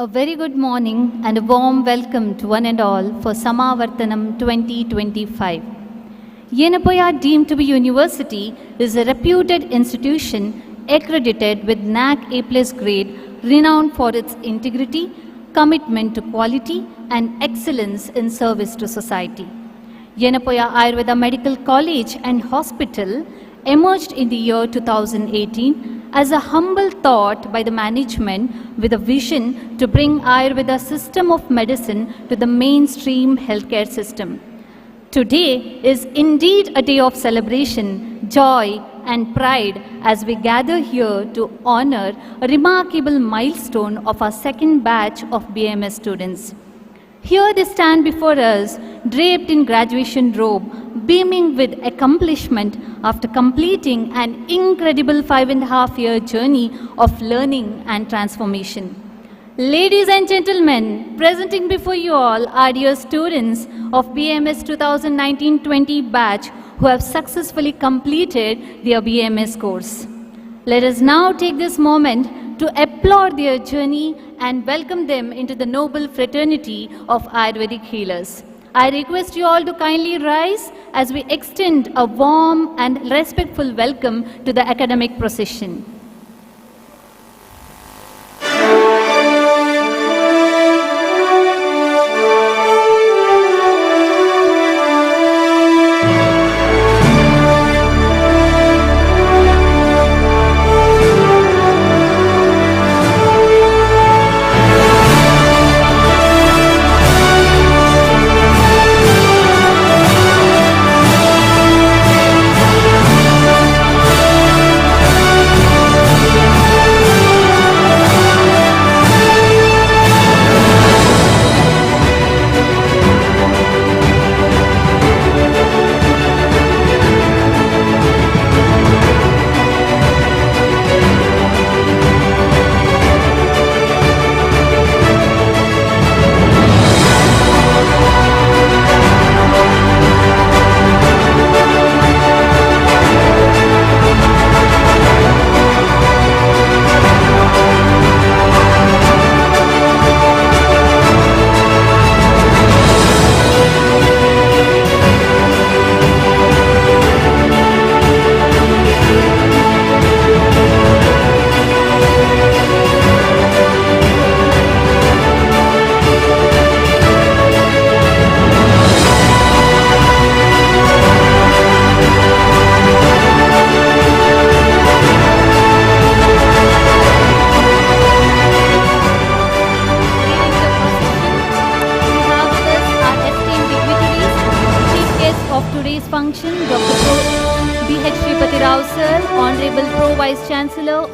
A very good morning and a warm welcome to one and all for Samavartanam-2025. Yenepoya, deemed to be university, is a reputed institution accredited with NAC A+ grade, renowned for its integrity, commitment to quality, and excellence in service to society. Yenepoya Ayurveda Medical College and Hospital emerged in the year 2018 as a humble thought by the management with a vision to bring Ayurveda system of medicine to the mainstream healthcare system. Today is indeed a day of celebration, joy and pride as we gather here to honor a remarkable milestone of our second batch of BMS students. Here they stand before us, draped in graduation robe, beaming with accomplishment after completing an incredible 5.5-year journey of learning and transformation. Ladies and gentlemen, presenting before you all are dear students of BMS 2019-20 batch who have successfully completed their BMS course. Let us now take this moment to applaud their journey and welcome them into the noble fraternity of Ayurvedic healers. I request you all to kindly rise as we extend a warm and respectful welcome to the academic procession.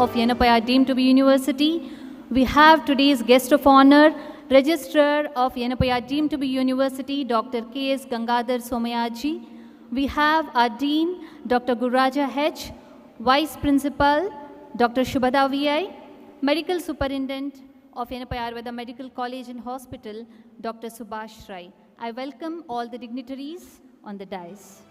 Of Yenepoya, deemed to be university. We have today's guest of honor, Registrar of Yenepoya, deemed to be university, Dr. K.S. Gangadhar Somayaji. We have our Dean, Dr. Gururaja H., Vice Principal, Dr. Shubhada V.I., Medical Superintendent of Yenepoya Ayurveda Medical College and Hospital, Dr. Subhash Rai. I welcome all the dignitaries on the dais.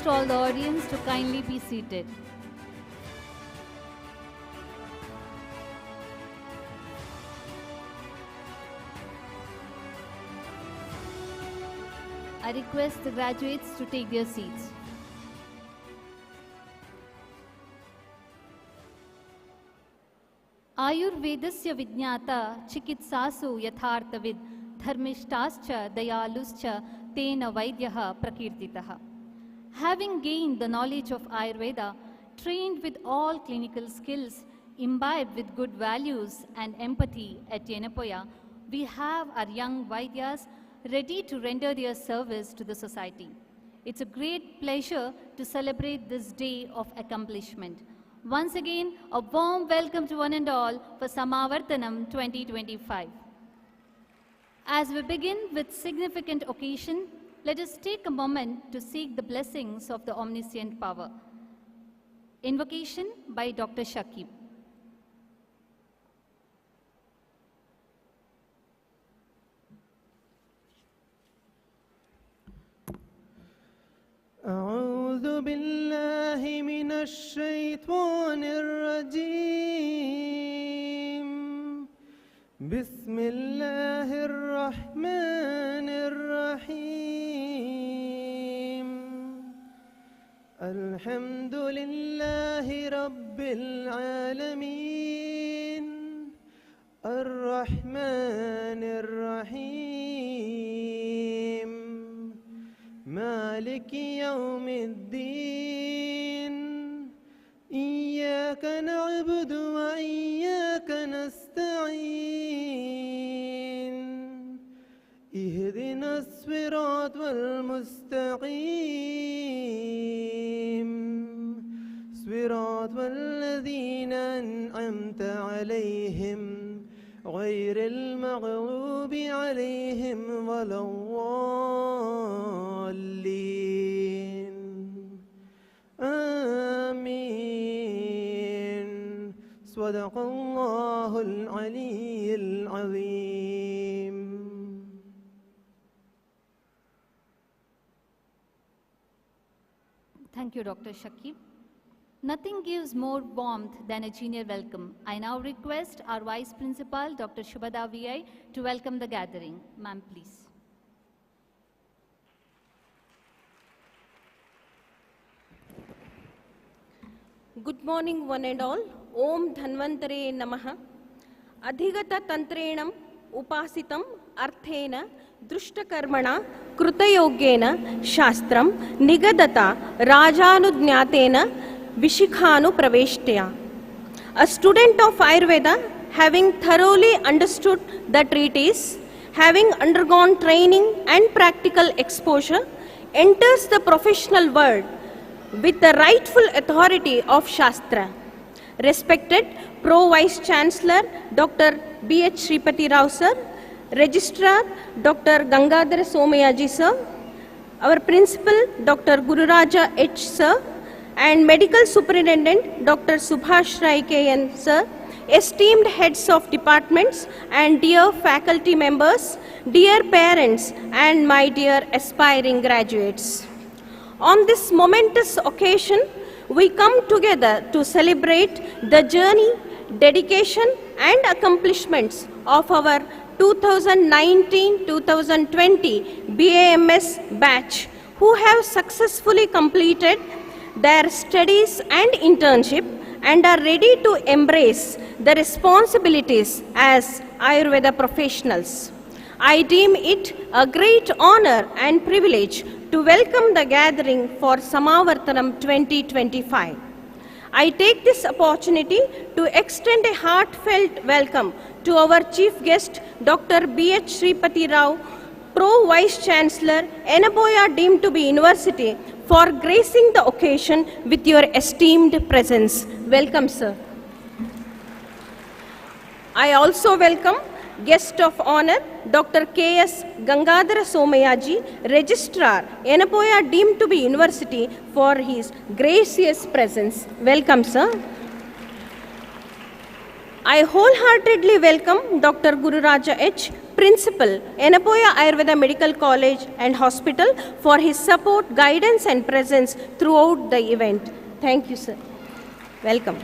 request all the audience to kindly be seated. I request the graduates to take their seats. Ayurvedasya Vijnata Chikitsasu Yatharthavid Dharmishtascha Dayaluscha Tena Vaidyaha Prakirtitaha. Having gained the knowledge of Ayurveda, trained with all clinical skills, imbibed with good values and empathy at Yenepoya, we have our young Vaidyas ready to render their service to the society. It's a great pleasure to celebrate this day of accomplishment. Once again, a warm welcome to one and all for Samavartanam-2025. As we begin with significant occasion, let us take a moment to seek the blessings of the omniscient power. Invocation by Dr. Shakib. أعوذ بالله من الشيطان الرجيم بسم الله الرحمن الرحيم الحمد لله رب العالمين الرحمن الرحيم مالك يوم الدين إياك نعبد وإياك نستعين اهدنا الصراط المستقيم صراط الذين أنعمت عليهم غير المغضوب عليهم ولا الضالين آمين صدق الله العلي العظيم. Thank you, Dr. Shakib. Nothing gives more warmth than a genial welcome. I now request our Vice Principal, Dr. Shubhada VI, to welcome the gathering. Ma'am, please. Good morning, one and all. Om Dhanvantare Namaha. Adhigata Tantrenam Upasitam Arthena Drushtakarmana Krutayogena Shastram Nigadata Rajanudnyatena Vishikhanu Praveshtya. A student of Ayurveda, having thoroughly understood the treatise, having undergone training and practical exposure, enters the professional world with the rightful authority of Shastra. Respected Pro Vice Chancellor Dr. B.H. Sripati Rao sir, Registrar Dr. Gangadhara Somayaji sir, our Principal Dr. Gururaja H. sir, and Medical Superintendent Dr. Subhash Rai K.N. sir, esteemed heads of departments and dear faculty members, dear parents and my dear aspiring graduates. On this momentous occasion, we come together to celebrate the journey, dedication and accomplishments of our 2019-2020 BAMS batch who have successfully completed their studies and internship and are ready to embrace the responsibilities as Ayurveda professionals. I deem it a great honor and privilege to welcome the gathering for Samavartanam 2025. I take this opportunity to extend a heartfelt welcome to our chief guest, Dr. B.H. Sripati Rao, Pro Vice Chancellor, Yenepoya deemed to be University, for gracing the occasion with your esteemed presence. Welcome, sir. I also welcome guest of honor, Dr. K.S. Gangadhara Somayaji, Registrar, Yenepoya deemed to be University, for his gracious presence. Welcome, sir. I wholeheartedly welcome Dr. Gururaja H., Principal, Yenepoya Ayurveda Medical College and Hospital, for his support, guidance and presence throughout the event. Thank you, sir. Welcome.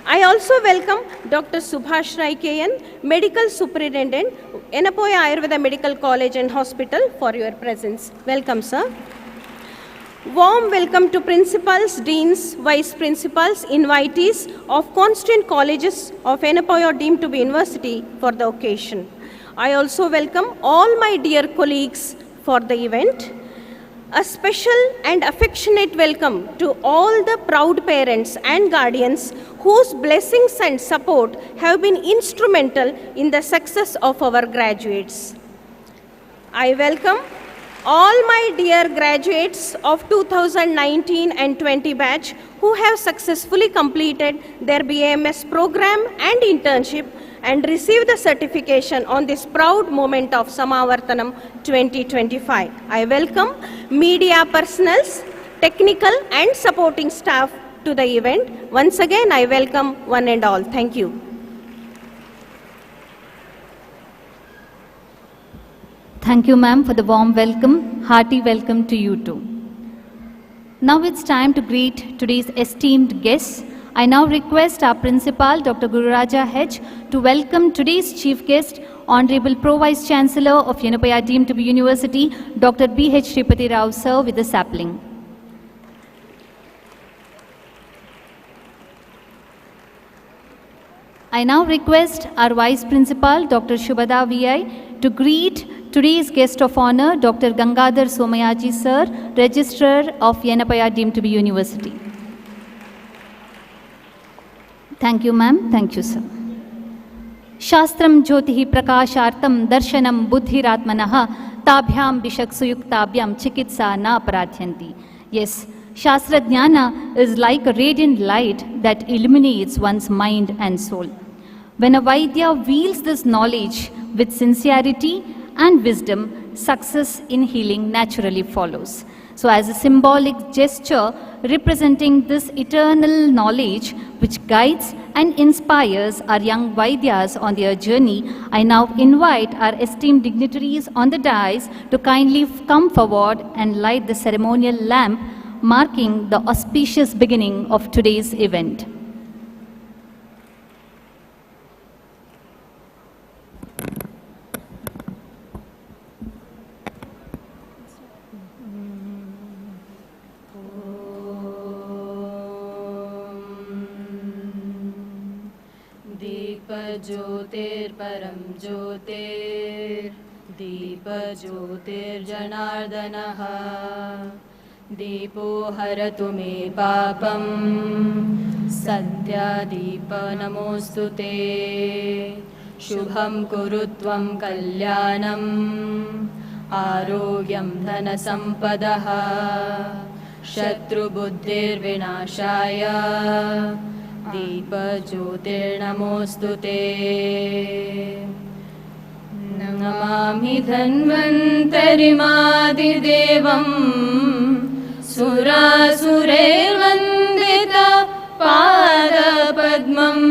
I also welcome Dr. Subhash Rai KN, Medical Superintendent, Yenepoya Ayurveda Medical College and Hospital, for your presence. Welcome, sir. Warm welcome to principals, deans, vice principals, invitees of constituent colleges of Yenepoya deemed to be university for the occasion. I also welcome all my dear colleagues for the event. A special and affectionate welcome to all the proud parents and guardians whose blessings and support have been instrumental in the success of our graduates. I welcome all my dear graduates of 2019 and 20 batch who have successfully completed their BAMS program and internship and received the certification on this proud moment of Samavartanam-2025. I welcome media personals, technical and supporting staff to the event. Once again, I welcome one and all. Thank you. Thank you, ma'am, for the warm welcome. Hearty welcome to you too. Now it's time to greet today's esteemed guests. I now request our principal, Dr. Gururaja H., to welcome today's chief guest, Honorable Pro Vice Chancellor of Yenepoya deemed to be University, Dr. B.H. Sripati Rao, sir, with the sapling. I now request our Vice Principal, Dr. Shubhada V.I., to greet today's guest of honor, Dr. Gangadhar Somayaji, sir, Registrar of Yenepoya deemed to be University. Thank you, ma'am. Thank you, sir. Shastram Jyotihi Prakashartam Darshanam Buddhiratmanaha Tabhyam Bishaksuyuktabhyam Chikitsa Na Paradhyanti. Yes, Shastra Jnana is like a radiant light that illuminates one's mind and soul. When a Vaidya wields this knowledge with sincerity and wisdom, success in healing naturally follows. So as a symbolic gesture representing this eternal knowledge which guides and inspires our young Vaidyas on their journey, I now invite our esteemed dignitaries on the dais to kindly come forward and light the ceremonial lamp marking the auspicious beginning of today's event. ज्योतिर्परं ज्योतिर् दीपज्योतिर्जनार्दनः दीपो हरतु मे पापं सन्ध्यादीप नमोऽस्तु ते शुभं कुरु त्वं कल्याणम् आरोग्यं धनसम्पदः शत्रुबुद्धिर्विनाशाय दीपज्योतिर्नमोऽस्तु ते नमामि धन्वन्तरिमादिदेवं सुरासुरैर्वन्दित पादपद्मम्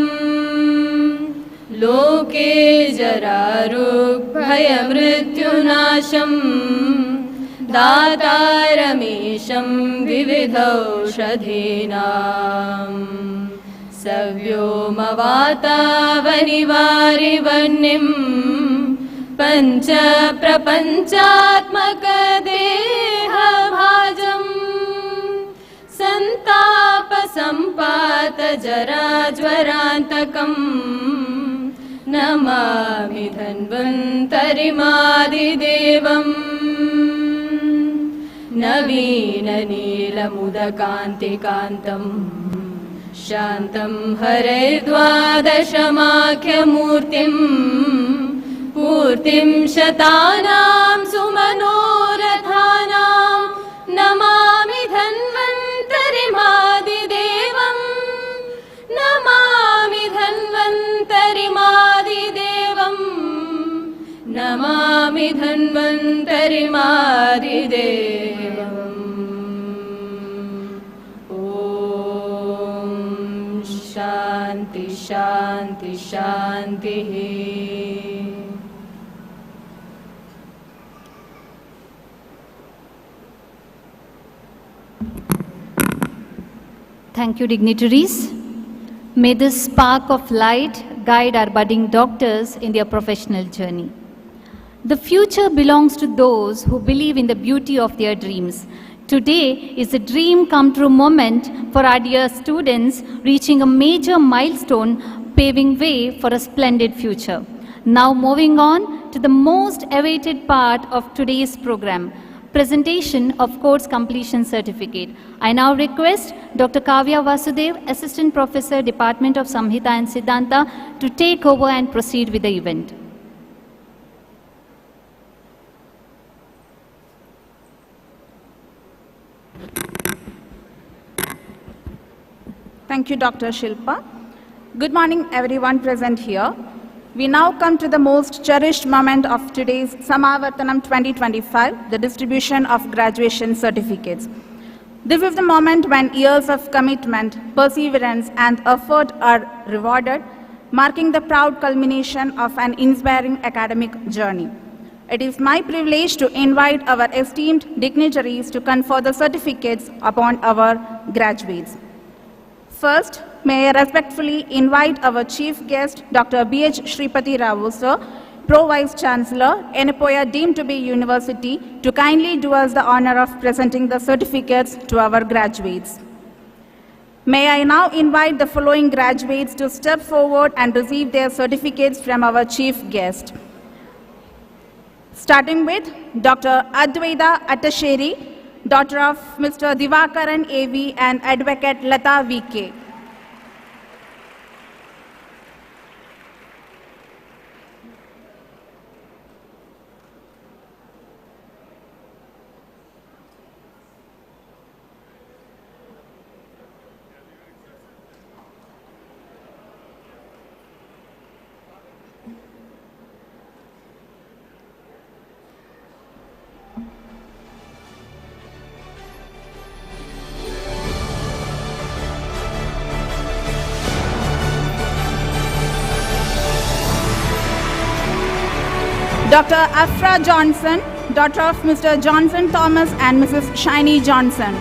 लोके जरारुग्भयमृत्युनाशं दातारमीशं विविधौषधीनाम् सव्योमवातावनिवारिवह्निं पञ्चप्रपञ्चात्मकदेहभाजं सन्तापसम्पातजराज्वरान्तकं नमामि धन्वन्तरिमादिदेवम् नवीननीलमुदकान्तिकान्तम् शान्तं हरैर्द्वादशमाख्यमूर्तिं पूर्तिं शतानां सुमनोरथानां नमामि धन्वन्तरिमादिदेवम् नमामि धन्वन्तरिमादिदेवम् नमामि धन्वन्तरिमादिदेवम् शान्ति शान्ति शान्तिः Thank you, dignitaries. May this spark of light guide our budding doctors in their professional journey. The future belongs to those who believe in the beauty of their dreams. Today is a dream come true moment for our dear students reaching a major milestone, paving way for a splendid future. Now moving on to the most awaited part of today's program, presentation of course completion certificate. I now request Dr. Kavya Vasudev, Assistant Professor, Department of Samhita and Siddhanta, to take over and proceed with the event. Thank you, Dr. Shilpa. Good morning, everyone present here. We now come to the most cherished moment of today's Samavartanam-2025, the distribution of graduation certificates. This is the moment when years of commitment, perseverance, and effort are rewarded, marking the proud culmination of an inspiring academic journey. It is my privilege to invite our esteemed dignitaries to confer the certificates upon our graduates. First, may I respectfully invite our chief guest, Dr. B.H. Shripati Rao, sir, Pro-Vice Chancellor, Yenepoya deemed to be University, to kindly do us the honor of presenting the certificates to our graduates. May I now invite the following graduates to step forward and receive their certificates from our chief guest. Starting with Dr. Advaita Attasheri, daughter of Mr. Divakaran A.V. and Advocate Lata V.K. Dr. Afra Johnson, daughter of Mr. Johnson Thomas and Mrs. Shiny Johnson.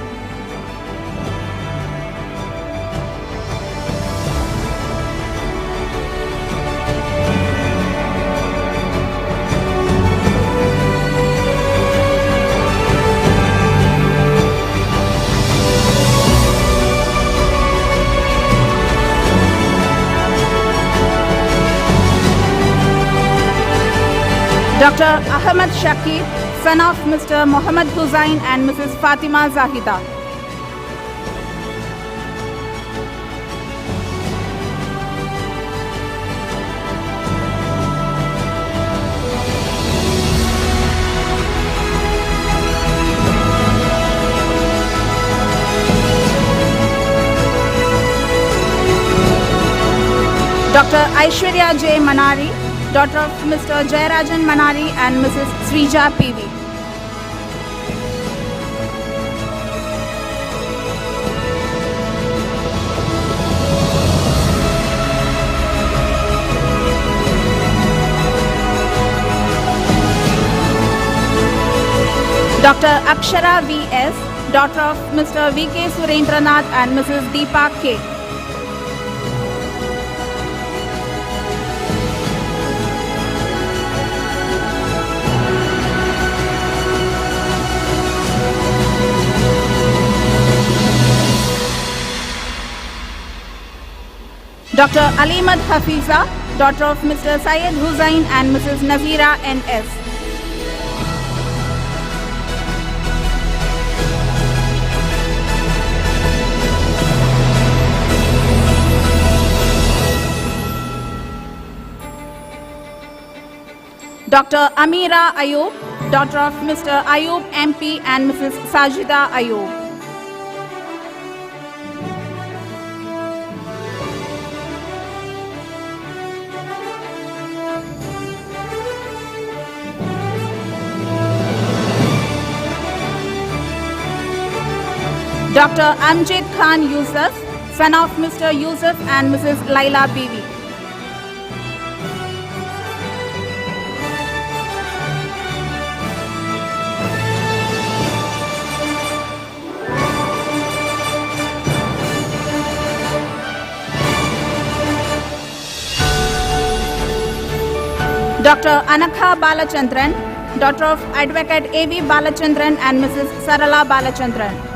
Dr. Ahmad Shakir, son of Mr. Muhammad Hussain and Mrs. Fatima Zahida. Dr. Aishwarya J. Manari, daughter of Mr. Jayarajan Manari and Mrs. Srija P.V. Dr. Akshara V.S., daughter of Mr. V.K. Surendranath and Mrs. Deepa K. Dr. Alimat Hafiza, daughter of Mr. Syed Hussain and Mrs. Nazira N.S. Dr. Amira Ayub, daughter of Mr. Ayub MP and Mrs. Sajida Ayub. Dr. Amjad Khan Yusuf, son of Mr. Yusuf and Mrs. Laila Bibi. Dr. Anakha Balachandran, daughter of Advocate A.V. Balachandran and Mrs. Sarala Balachandran.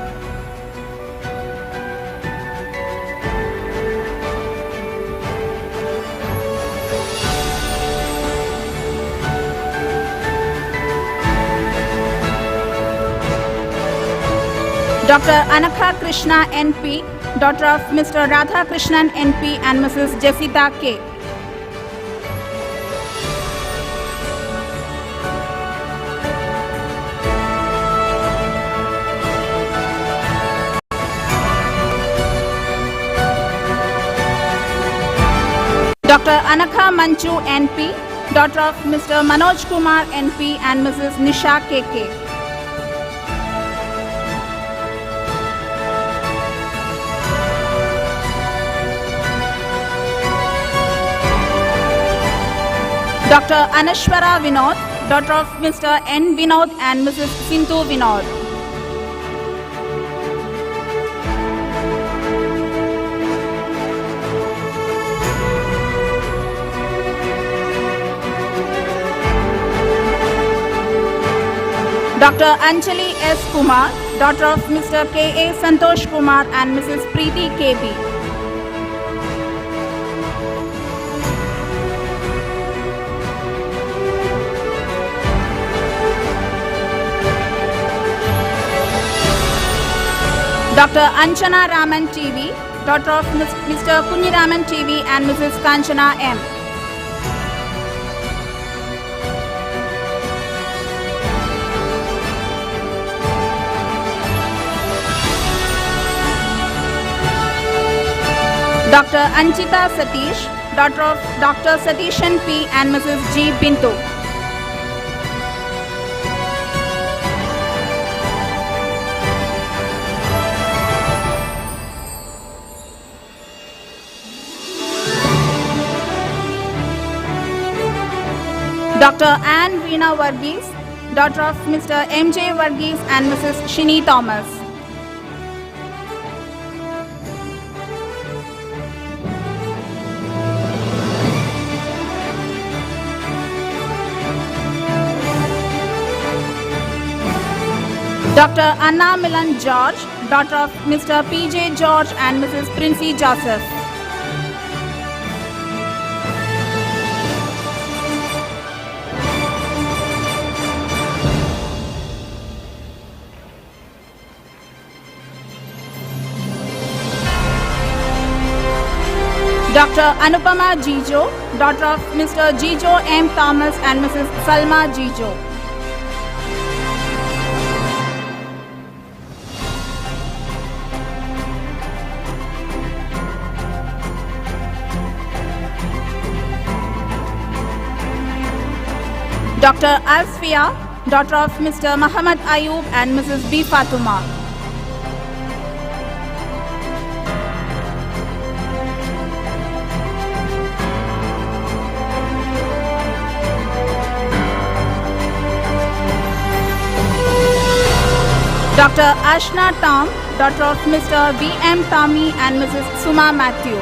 Dr. Anakha Krishna N.P., daughter of Mr. Radha Krishnan N.P. and Mrs. Jessica K. Dr. Anakha Manchu N.P., daughter of Mr. Manoj Kumar N.P. and Mrs. Nisha K.K. Dr. Anashwara Vinod, daughter of Mr. N. Vinod and Mrs. Sindhu Vinod. Dr. Anjali S. Kumar, daughter of Mr. K. A. Santosh Kumar and Mrs. Preeti K.B. Dr. Anjana Raman TV, daughter of Mr. Kunyiraman TV and Mrs. Kanchana M. Dr. Anchita Satish, daughter of Dr. Satishan P. and Mrs. G. Bintu. Dr. Anne Veena Varghese, daughter of Mr. M.J. Varghese and Mrs. Shini Thomas. Dr. Anna Milan George, daughter of Mr. P.J. George and Mrs. Princey Joseph. Dr. Anupama Jijo, daughter of Mr. Jijo M. Thomas and Mrs. Salma Jijo. Dr. Asfia, daughter of Mr. Muhammad Ayub and Mrs. B. Fatuma. Dr. Ashna Tom, daughter of Mr. V. M. Tommy and Mrs. Suma Matthew.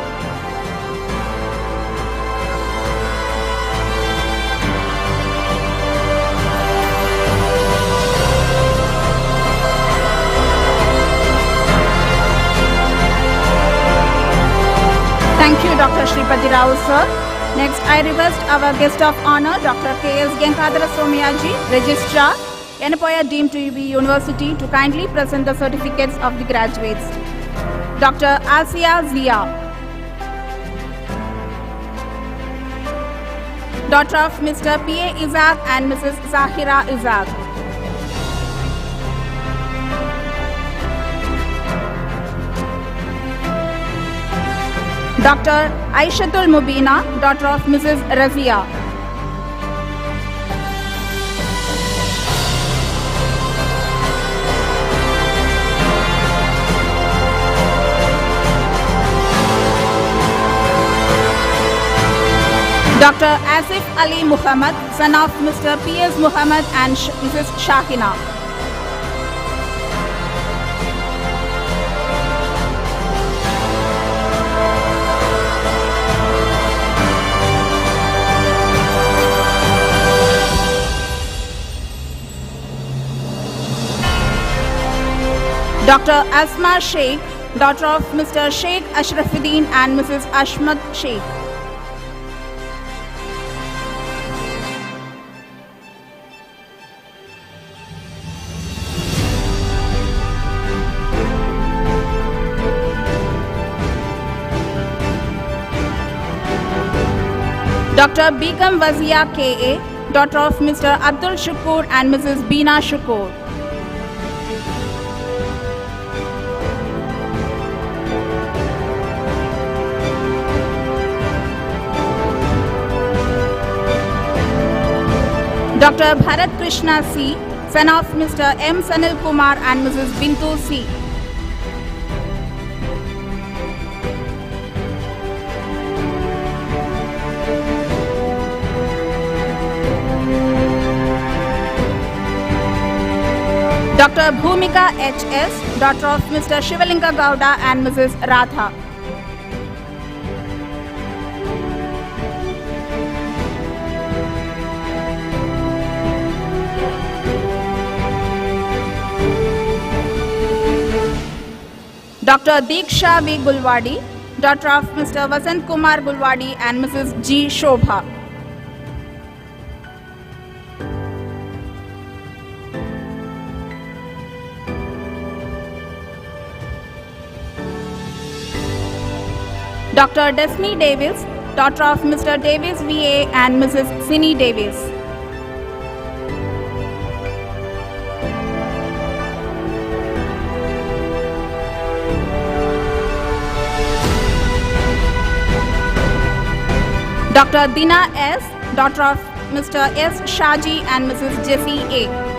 Thank you, Dr. Shripati Rao, sir. Next, I request our guest of honor, Dr. K.S. Genkadra Somiyaji, Registrar, Yenepoya deemed to be University, to kindly present the certificates of the graduates. Dr. Asia Zia, daughter of Mr. P.A. Isaac and Mrs. Zahira Isaac. Dr. Aishatul Mubina, daughter of Mrs. Razia. Dr. Asif Ali Muhammad, son of Mr. P.S. Muhammad and Mrs. Shahina. Dr. Asma Sheikh, daughter of Mr. Sheikh Ashrafuddin and Mrs. Ashmat Sheikh. Dr. Begum Wazia K.A., daughter of Mr. Abdul Shukur and Mrs. Beena Shukur. Dr. Bharat Krishna C., son of Mr. M. Sanil Kumar and Mrs. Bintu C. Dr. Bhumika H.S., daughter of Mr. Shivalinga Gowda and Mrs. Radha. Dr. Diksha V. Gulwadi, daughter of Mr. Vasant Kumar Gulwadi and Mrs. G. Shobha. Dr. Desmi Davis, daughter of Mr. Davis V.A. and Mrs. Sini Davis. Dr. Dina S., daughter of Mr. S. Shaji and Mrs. Jessie A.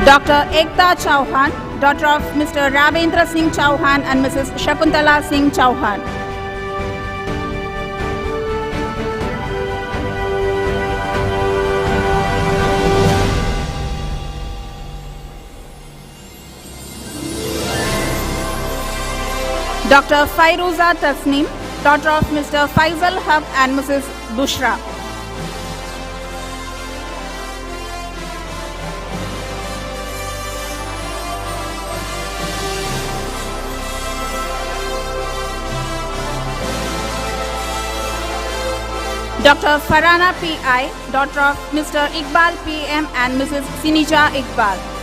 Dr. Ekta Chauhan, daughter of Mr. Ravendra Singh Chauhan and Mrs. Shakuntala Singh Chauhan. Dr. Fairuza Tasneem, daughter of Mr. Faisal Haq and Mrs. Bushra. Dr. Farhana P.I., daughter of Mr. Iqbal P.M. and Mrs. Sinija Iqbal.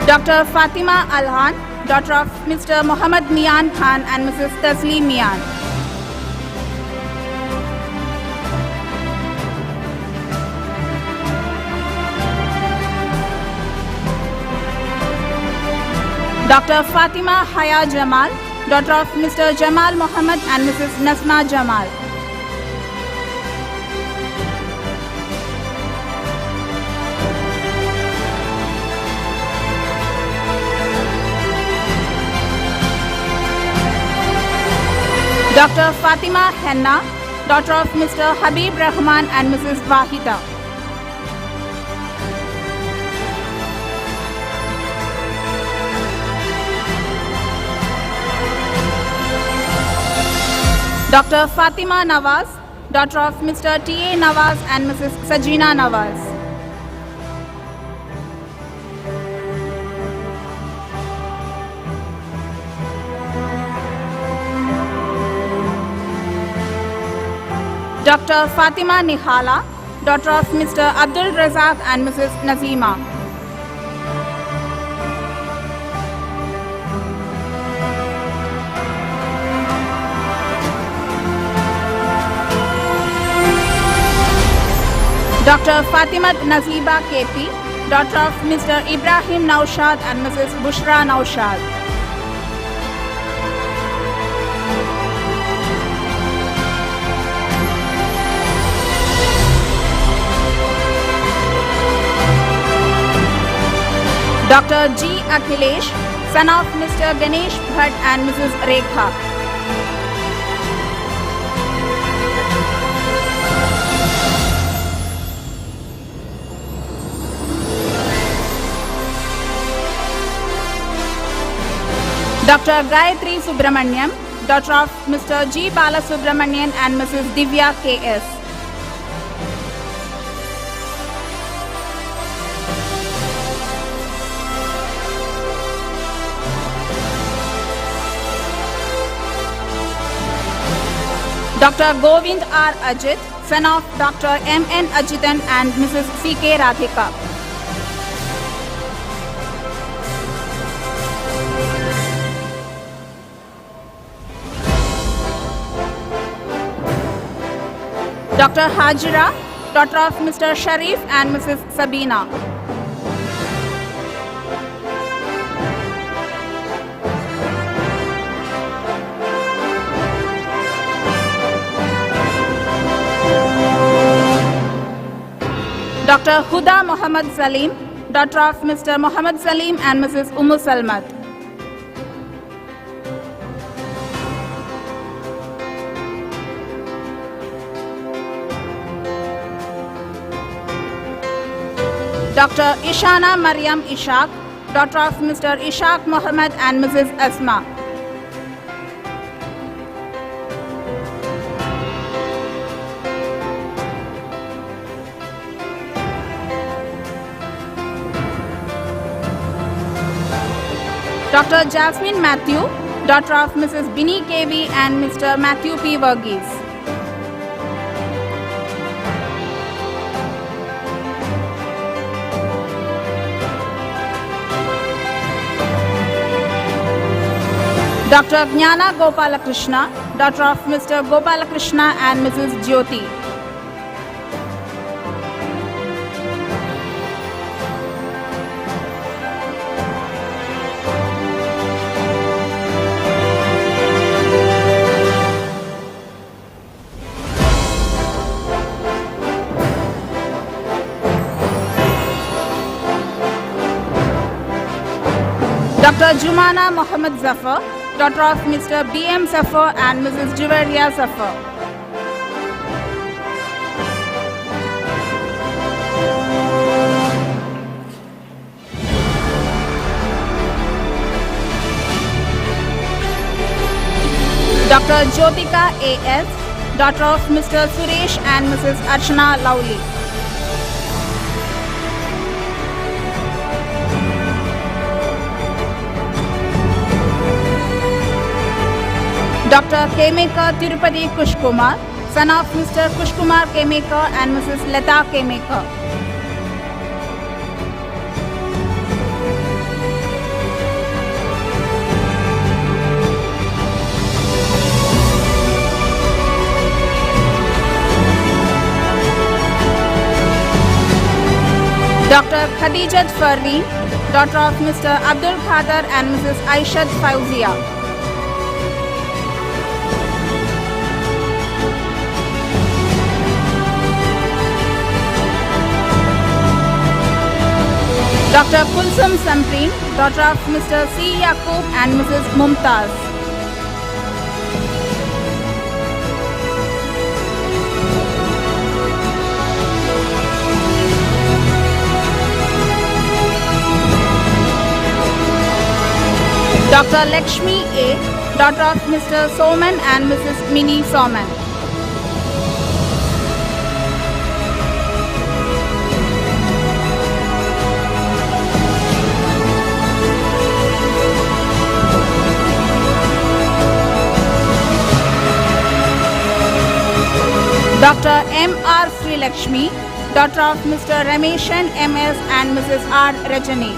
Dr. Fatima Alhan, daughter of Mr. Muhammad Mian Khan and Mrs. Tasleem Mian. Dr. Fatima Haya Jamal, daughter of Mr. Jamal Muhammad and Mrs. Nasma Jamal. Dr. Fatima Henna, daughter of Mr. Habib Rahman and Mrs. Wahida. Dr. Fatima Nawaz, daughter of Mr. T.A. Nawaz and Mrs. Sajina Nawaz. Dr. Fatima Nihala, daughter of Mr. Abdul Razak and Mrs. Nazima. Dr. Fatimat Naziba KP, daughter of Mr. Ibrahim Naushad and Mrs. Bushra Naushad. Dr. G. Akhilesh, son of Mr. Ganesh Bhatt and Mrs. Rekha. Dr. Gayatri Subramaniam, daughter of Mr. G. Balasubramanian and Mrs. Divya K.S. Dr. Govind R. Ajit, son of Dr. M. N. Ajitan and Mrs. C. K. Radhika. Dr. Hajira, daughter of Mr. Sharif and Mrs. Sabina. Dr. Huda Muhammad Salim, daughter of Mr. Muhammad Salim and Mrs. Ummu Salmat. Dr. Ishana Mariam Ishaq, daughter of Mr. Ishaq Muhammad and Mrs. Asma. Dr. Jasmine Matthew, daughter of Mrs. Binny KV and Mr. Matthew P. Verghese. Dr. Jnana Gopalakrishna, daughter of Mr. Gopalakrishna and Mrs. Jyoti. Dr. Jumana Mohammed Zafar, daughter of Mr. B. M. Zafar and Mrs. Juwaria Zafar. Dr. Jyotika A.S., daughter of Mr. Suresh and Mrs. Archana Lowly. Dr. Kemekar Tirupati Kushkumar, son of Mr. Kushkumar Kemekar and Mrs. Lata Kemekar. Dr. Khadijat Farveen, daughter of Mr. Abdul Khadar and Mrs. Aishat Fauzia. Dr. Kulsum Sampreen, daughter of Mr. C. Yaqub and Mrs. Mumtaz. Dr. Lakshmi A., daughter of Mr. Soman and Mrs. Mini Soman. Dr. M. R. Sri Lakshmi, daughter of Mr. Rameshan M.S. and Mrs. R. Rajani.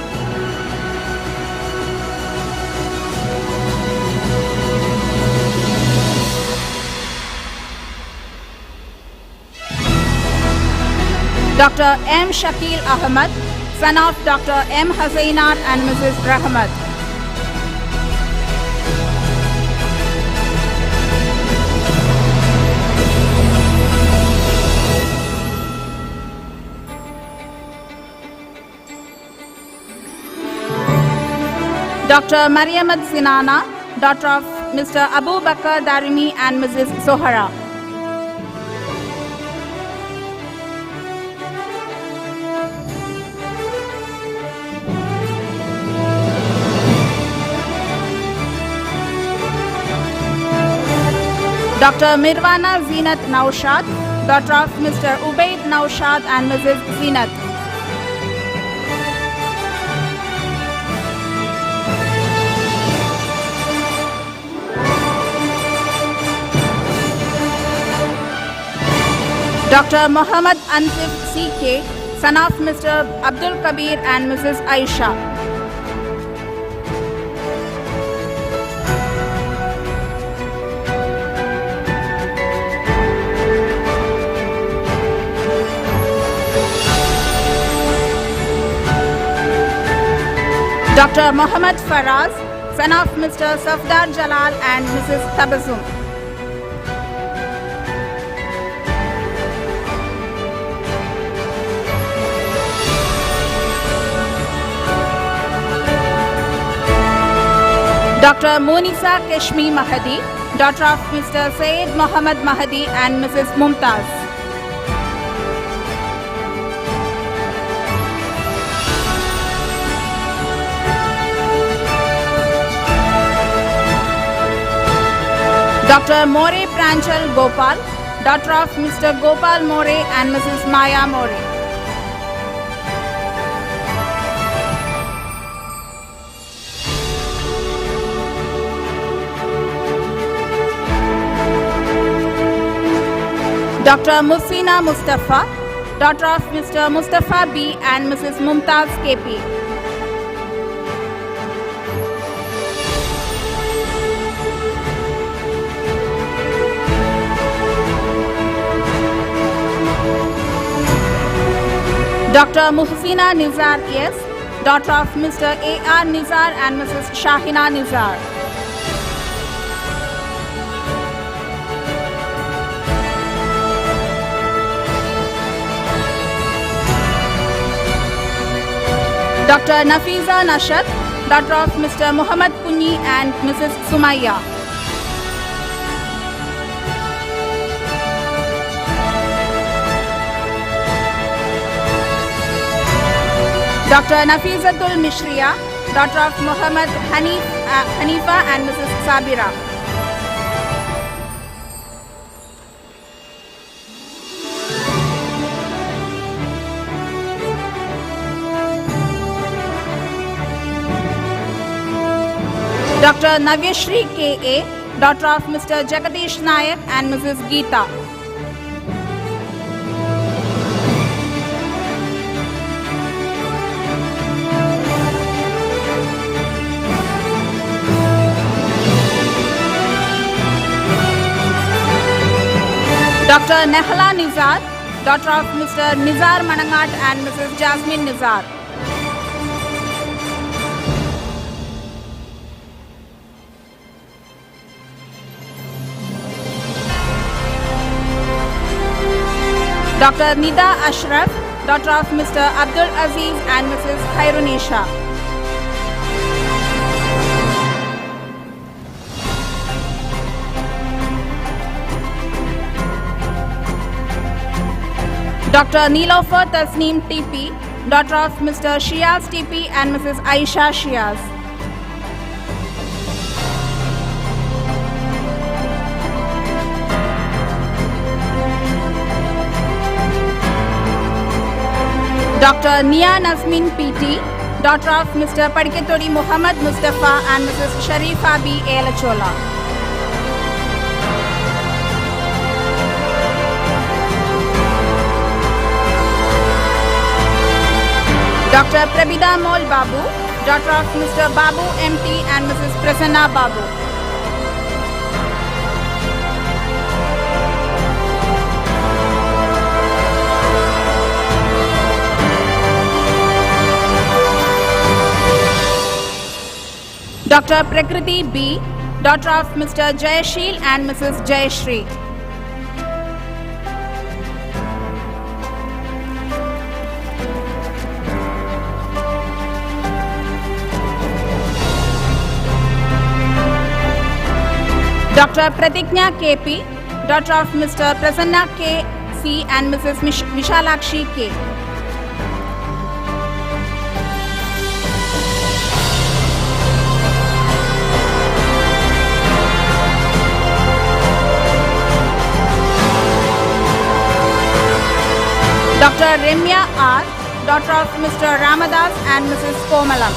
Dr. M. Shakil Ahmad, son of Dr. M. Hasainar and Mrs. Rahmat. Dr. Mariamad Sinana, daughter of Mr. Abu Bakr Darimi and Mrs. Sohara. Dr. Mirwana Zeenat Naushad, daughter of Mr. Ubaid Naushad and Mrs. Zeenat. Dr. Muhammad Ansif C.K., son of Mr. Abdul Kabir and Mrs. Aisha. Dr. Muhammad Faraz, son of Mr. Safdar Jalal and Mrs. Tabassum. Dr. Monisa Kashmi Mahdi, daughter of Mr. Syed Muhammad Mahdi and Mrs. Mumtaz. Dr. More Pranchal Gopal, daughter of Mr. Gopal More and Mrs. Maya More. Dr. Musina Mustafa, daughter of Mr. Mustafa B and Mrs. Mumtaz KP. Dr. Muhsina Nizar S, daughter of Mr. A.R. Nizar and Mrs. Shahina Nizar. Dr. Nafiza Nashat, daughter of Mr. Muhammad Punni and Mrs. Sumaya. Dr. Nafizatul Mishriya, daughter of Muhammad Hanifa and Mrs. Sabira. Dr. Navyashri K.A., daughter of Mr. Jagadish Nayak and Mrs. Geeta. Dr. Nehla Nizar, daughter of Mr. Nizar Manangat and Mrs. Jasmine Nizar. Dr. Nida Ashraf, daughter of Mr. Abdul Aziz and Mrs. Khairunisha. Dr. Nilofer Tasneem TP, daughter of Mr. Shiaz TP and Mrs. Aisha Shiaz. Dr. Nia Nazmin PT, daughter of Mr. Padiketori Muhammad Mustafa and Mrs. Sharifa B. Elachola. Dr. Prabida Mol Babu, daughter of Mr. Babu MT and Mrs. Prasanna Babu. Dr. Prakriti B, daughter of Mr. Jayashil and Mrs. Jayashri. Dr. Pratiknya KP, daughter of Mr. Prasanna K. C. and Mrs. Vishalakshi K. Dr. Remya R., daughter of Mr. Ramadas and Mrs. Komalam.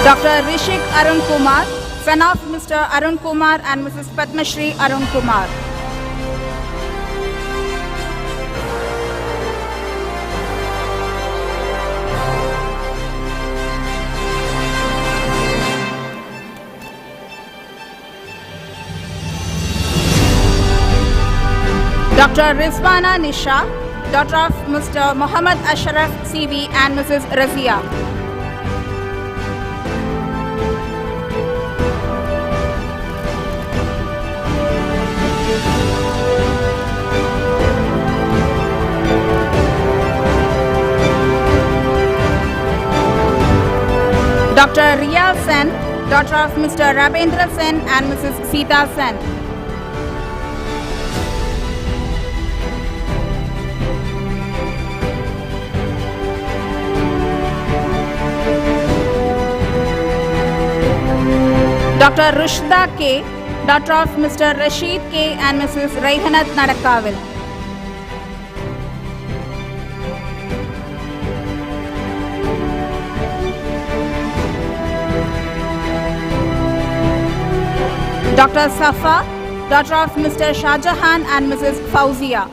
Dr. Rishik Arun Kumar, son of Mr. Arun Kumar and Mrs. Padmashri Arun Kumar. Dr. Rizwana Nisha, daughter of Mr. Muhammad Ashraf CV and Mrs. Razia. Dr. Riya Sen, daughter of Mr. Rabendra Sen and Mrs. Sita Sen. Dr. Rushda K., daughter of Mr. Rashid K. and Mrs. Raihanat Nadakavil. Dr. Safa, daughter of Mr. Shahjahan and Mrs. Fauzia.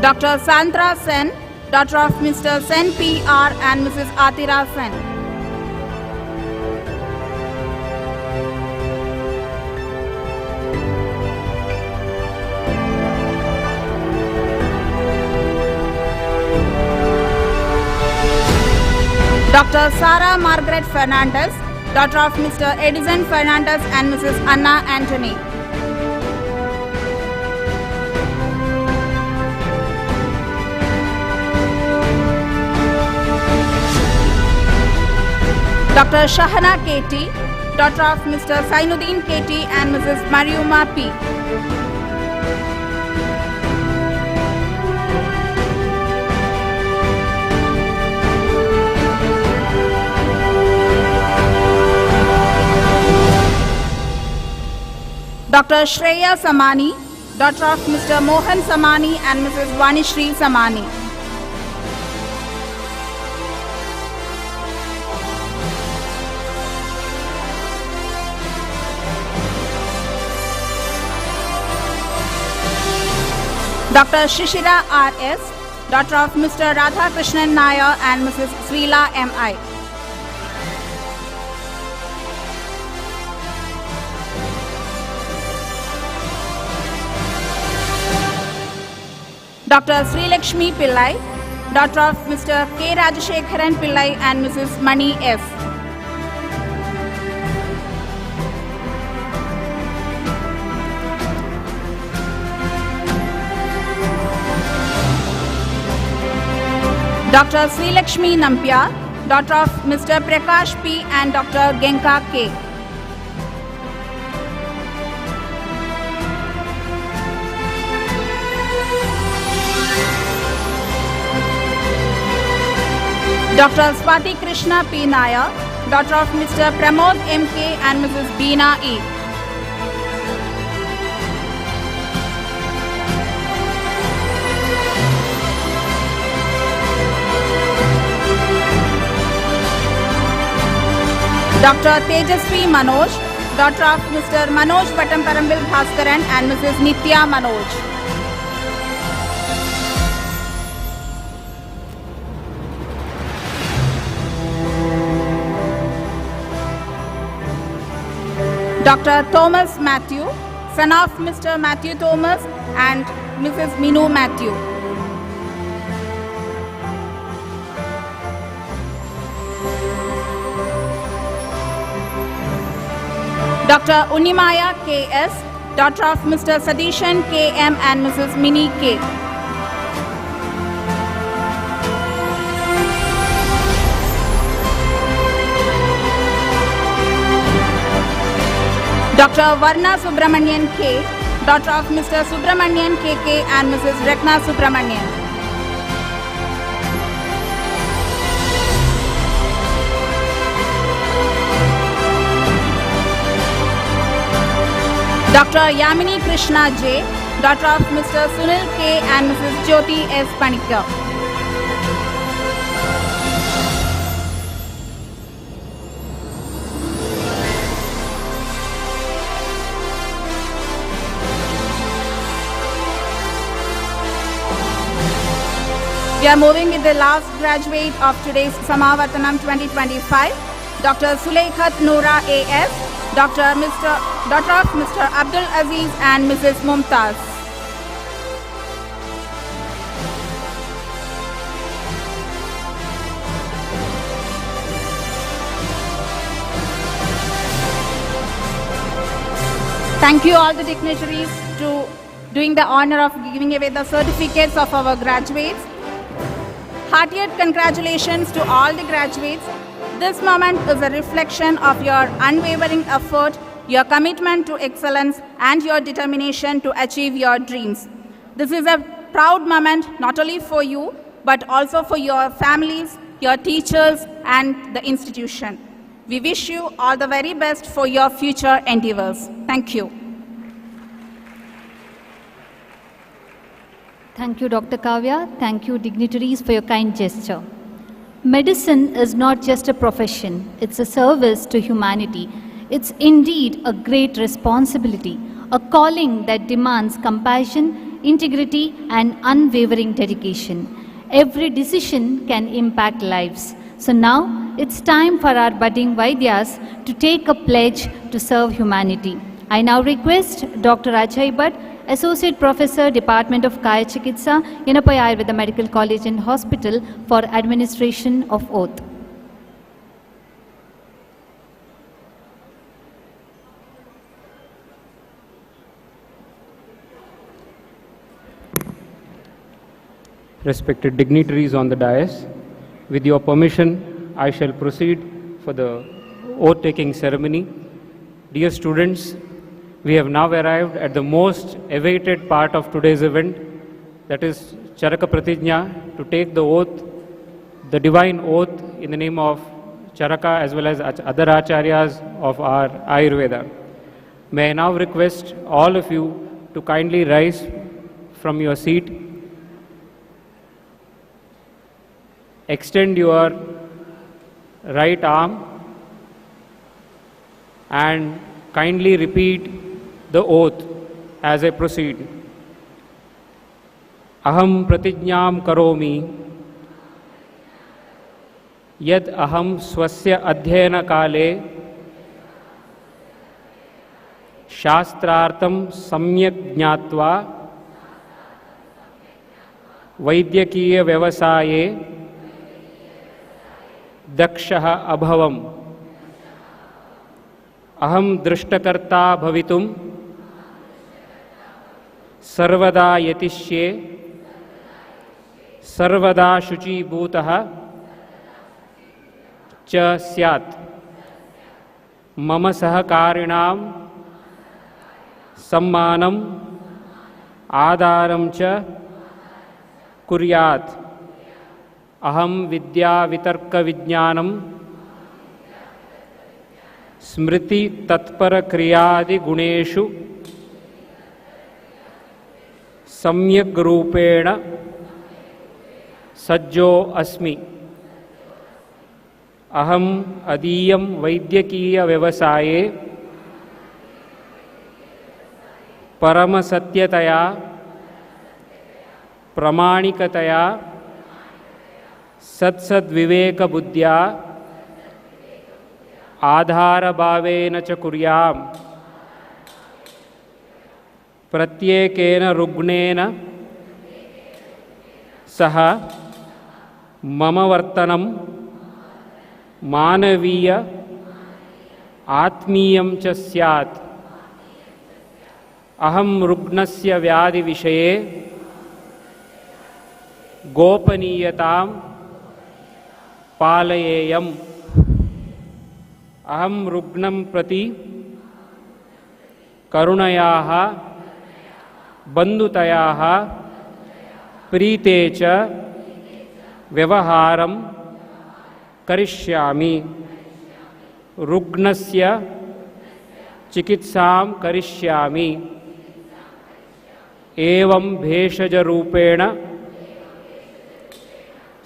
Dr. Sandra Sen, daughter of Mr. Sen PR and Mrs. Atira Sen. Dr. Sarah Margaret Fernandez, daughter of Mr. Edison Fernandez and Mrs. Anna Anthony. Dr. Shahana KT, daughter of Mr. Sainuddin KT and Mrs. Mariuma P. Dr. Shreya Samani, daughter of Mr. Mohan Samani and Mrs. Vanishri Samani. Dr. Shishira R.S., daughter of Mr. Radhakrishnan Nair and Mrs. Srila M.I. Dr. Sri Lakshmi Pillai, daughter of Mr. K. Rajashekharan Pillai and Mrs. Mani F. Dr. Sri Lakshmi Nampia, daughter of Mr. Prakash P. and Dr. Genka K. Dr. Swati Krishna P. Nair, daughter of Mr. Pramod M.K. and Mrs. Beena E. Dr. Tejasvi Manoj, daughter of Mr. Manoj Patamparambil Bhaskaran and Mrs. Nitya Manoj. Dr. Thomas Matthew, son of Mr. Matthew Thomas and Mrs. Minu Matthew. Dr. Unimaya K.S., daughter of Mr. Sadishan K.M. and Mrs. Mini K. Dr. Varna Subramanian K, daughter of Mr. Subramanian KK and Mrs. Rekna Subramanian. Dr. Yamini Krishna J, daughter of Mr. Sunil K and Mrs. Jyoti S. Panikar. We are moving with the last graduate of today's Samavartanam 2025, Dr. Sulekhat Noora A.S., daughter of Mr. Abdul Aziz and Mrs. Mumtaz. Thank you all the dignitaries to doing the honor of giving away the certificates of our graduates. Heartiest congratulations to all the graduates. This moment is a reflection of your unwavering effort, your commitment to excellence, and your determination to achieve your dreams. This is a proud moment not only for you, but also for your families, your teachers, and the institution. We wish you all the very best for your future endeavors. Thank you. Thank you, Dr. Kavya. Thank you, dignitaries, for your kind gesture. Medicine is not just a profession, it's a service to humanity. It's indeed a great responsibility, a calling that demands compassion, integrity, and unwavering dedication. Every decision can impact lives. So now it's time for our budding Vaidyas to take a pledge to serve humanity. I now request Dr. Ajay Bhatt, Associate Professor, Department of Kaya Chikitsa, Yenepoya Ayurveda Medical College and Hospital, for administration of oath. Respected dignitaries on the dais, with your permission, I shall proceed for the oath-taking ceremony. Dear students, we have now arrived at the most awaited part of today's event, that is Charaka Pratijna, to take the oath, the divine oath in the name of Charaka as well as other Acharyas of our Ayurveda. May I now request all of you to kindly rise from your seat, extend your right arm and kindly repeat the oath as I proceed. Aham pratijñām karomi yad aham swasya adhyayana kale शास्त्रार्थं सम्यक् ज्ञात्वा वैद्यकीय व्यवसाये दक्षः अभवम्। अहं दृष्टकर्ता भवितुं सर्वदा यतिष्ये, सर्वदा शुचिभूतः च स्यात्। मम सहकारिणां सम्मानम् आदरं च कुर्यात्। अहं विद्या वितर्क विज्ञानं स्मृति तत्पर क्रियादि गुणेषु सम्यक् रूपेण सज्जो अस्मि। अहम् अदीयं वैद्यकीय व्यवसाये परमसत्यतया प्रामाणिकतया सत्सद्विवेकबुद्ध्या आधारभावेन च कुर्याम्। प्रत्येकेन रुग्णेन सह मम वर्तनं मानवीय आत्मीयं च स्यात्। अहं रुग्णस्य व्याधिविषये गोपनीयतां पालयेयम्। अहं रुग्णं प्रति करुणयाः बन्धुतयाः प्रीते च व्यवहारं करिष्यामि। रुग्णस्य चिकित्सां करिष्यामि। एवं भेषजरूपेण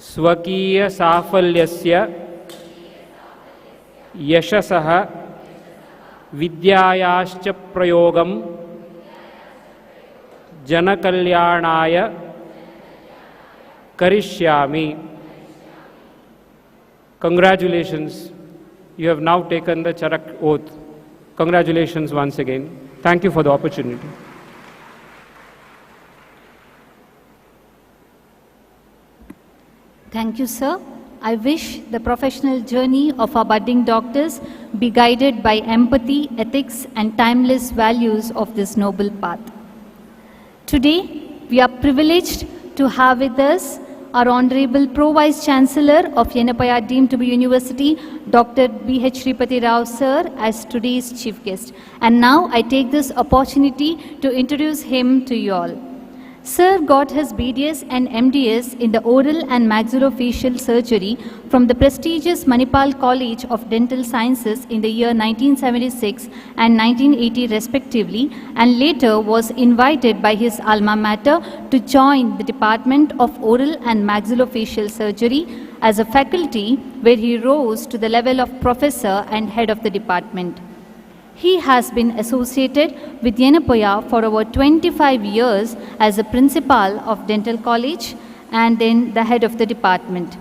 स्वकीयसाफल्यस्य यशसः विद्यायाश्च प्रयोगं जनकल्याणाय करिष्यामि। Congratulations, you have now taken the Charak oath. Congratulations once again. Thank you for the opportunity. Thank you, sir. I wish the professional journey of our budding doctors be guided by empathy, ethics, and timeless values of this noble path. Today, we are privileged to have with us our Honorable Pro-Vice Chancellor of Yenepoya deemed to be University, Dr. B.H. Sripati Rao, sir, as today's chief guest. And now I take this opportunity to introduce him to you all. Sir got his BDS and MDS in the oral and maxillofacial surgery from the prestigious Manipal College of Dental Sciences in the year 1976 and 1980 respectively, and later was invited by his alma mater to join the Department of Oral and Maxillofacial Surgery as a faculty, where he rose to the level of professor and head of the department. He has been associated with Yenepoya for over 25 years as a principal of Dental College and then the head of the department.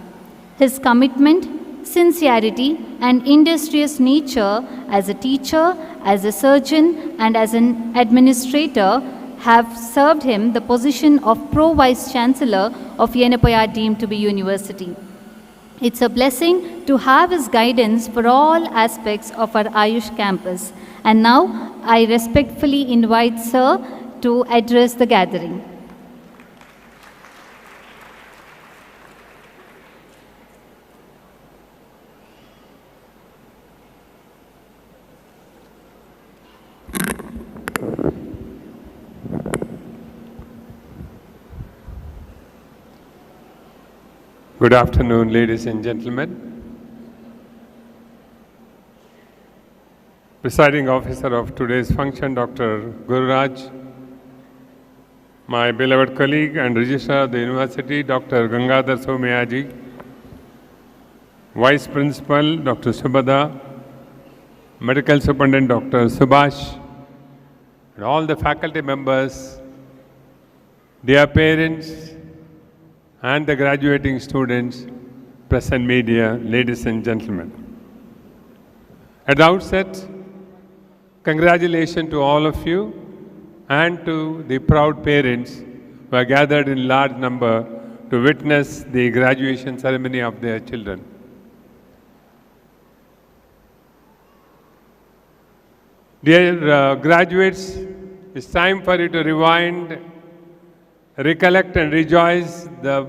His commitment, sincerity, and industrious nature as a teacher, as a surgeon, and as an administrator have served him the position of Pro-Vice Chancellor of Yenepoya deemed to be University. It's a blessing to have his guidance for all aspects of our Ayush campus. And now, I respectfully invite Sir to address the gathering. Good afternoon, ladies and gentlemen. Presiding officer of today's function, Dr. Gururaj, my beloved colleague and registrar of the university, Dr. Gangadhar Somayaji, Vice Principal, Dr. Subhada, Medical Superintendent, Dr. Subhash, and all the faculty members, dear parents, and the graduating students, press and media, ladies and gentlemen. At the outset, congratulations to all of you and to the proud parents who are gathered in large number to witness the graduation ceremony of their children. Dear graduates, it's time for you to rewind, recollect and rejoice the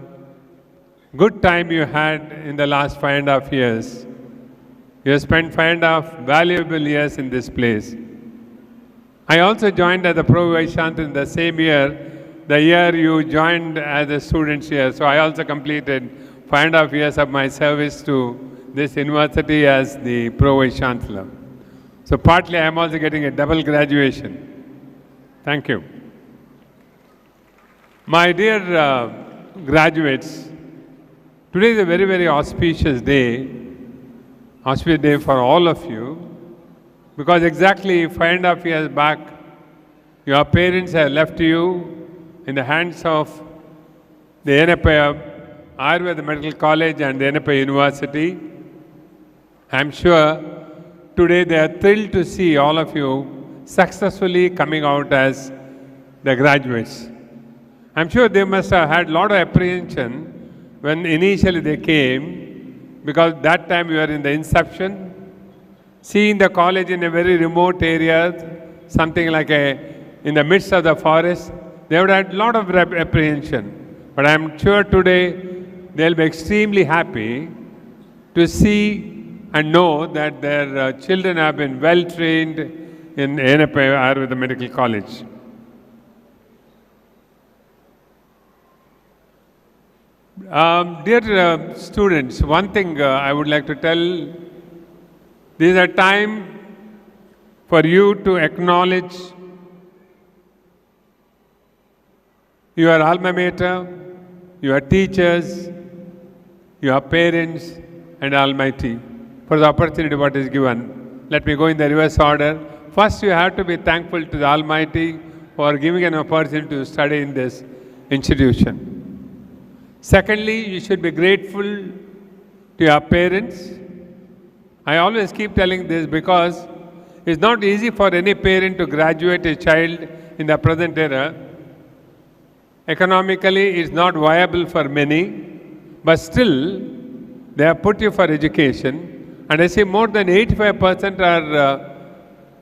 good time you had in the last 5.5 years. You have spent 5.5 valuable years in this place. I also joined as a Pro-Vice Chancellor in the same year, the year you joined as a student here. So I also completed 5.5 years of my service to this university as the Pro-Vice Chancellor. So partly I am also getting a double graduation. Thank you. My dear graduates, today is a very, very auspicious day for all of you, because exactly 5.5 years back, your parents have left you in the hands of the Yenepoya Ayurveda Medical College and the Yenepoya University. I am sure today they are thrilled to see all of you successfully coming out as the graduates. I am sure they must have had a lot of apprehension when initially they came, because that time we were in the inception, seeing the college in a very remote area, something like in the midst of the forest. They would have had a lot of apprehension. But I am sure today they'll be extremely happy to see and know that their children have been well trained in Yenepoya Ayurveda Medical College. Dear students, one thing I would like to tell, this is a time for you to acknowledge your alma mater, your teachers, your parents, and Almighty for the opportunity what is given. Let me go in the reverse order. First, you have to be thankful to the Almighty for giving an opportunity to study in this institution. Secondly, you should be grateful to your parents. I always keep telling this because it's not easy for any parent to graduate a child in the present era. Economically, it's not viable for many, but still, they have put you for education. And I see more than 85% are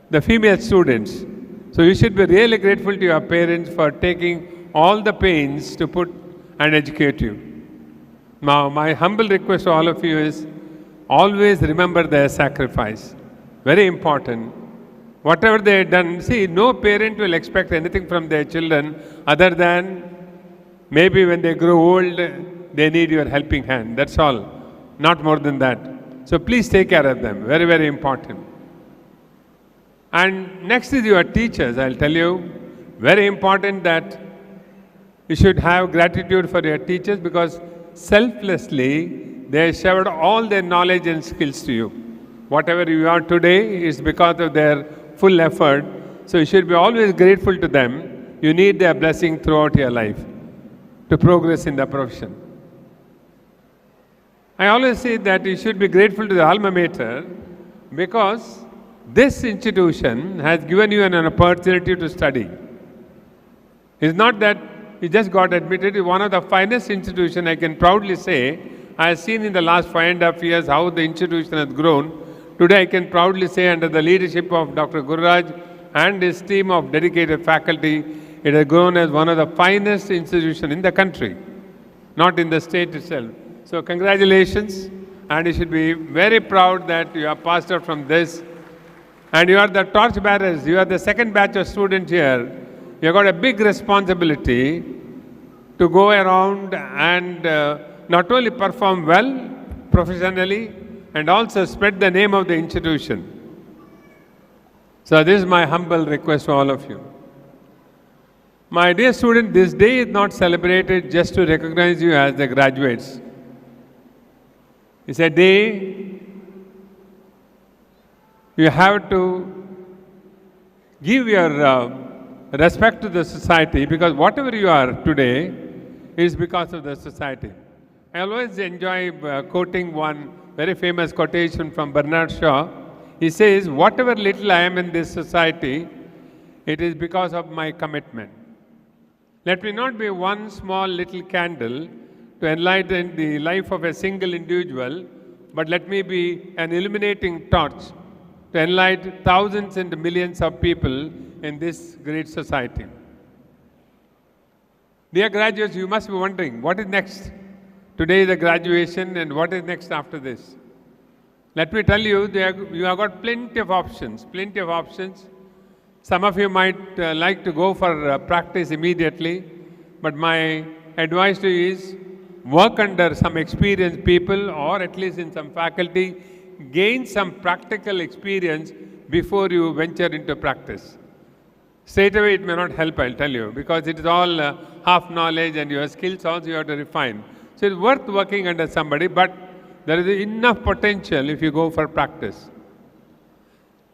the female students. So you should be really grateful to your parents for taking all the pains to put and educate you. Now, my humble request to all of you is always remember their sacrifice. Very important. Whatever they have done, see, no parent will expect anything from their children other than maybe when they grow old, they need your helping hand. That's all. Not more than that. So please take care of them. Very, very important. And next is your teachers. I'll tell you, very important that you should have gratitude for your teachers because selflessly they shared all their knowledge and skills to you. Whatever you are today is because of their full effort. So you should be always grateful to them. You need their blessing throughout your life to progress in the profession. I always say that you should be grateful to the alma mater because this institution has given you an opportunity to study. It's not that you just got admitted. It's one of the finest institutions, I can proudly say. I have seen in the last 5.5 years how the institution has grown. Today I can proudly say under the leadership of Dr. Gururaj and his team of dedicated faculty, it has grown as one of the finest institutions in the country, not in the state itself. So congratulations, and you should be very proud that you are passed out from this. And you are the torch bearers. You are the second batch of students here. You have got a big responsibility to go around and not only perform well professionally and also spread the name of the institution. So this is my humble request to all of you. My dear student, this day is not celebrated just to recognize you as the graduates. It's a day you have to give your respect to the society because whatever you are today is because of the society. I always enjoy quoting one very famous quotation from Bernard Shaw. He says, whatever little I am in this society, it is because of my commitment. Let me not be one small little candle to enlighten the life of a single individual, but let me be an illuminating torch to enlighten thousands and millions of people in this great society. Dear graduates, you must be wondering, what is next? Today is the graduation, and what is next after this? Let me tell you, you have got plenty of options, plenty of options. Some of you might like to go for practice immediately, but my advice to you is work under some experienced people or at least in some faculty, gain some practical experience before you venture into practice. Straight away it may not help, I'll tell you, because it is all half knowledge and your skills also you have to refine. So it's worth working under somebody, but there is enough potential if you go for practice.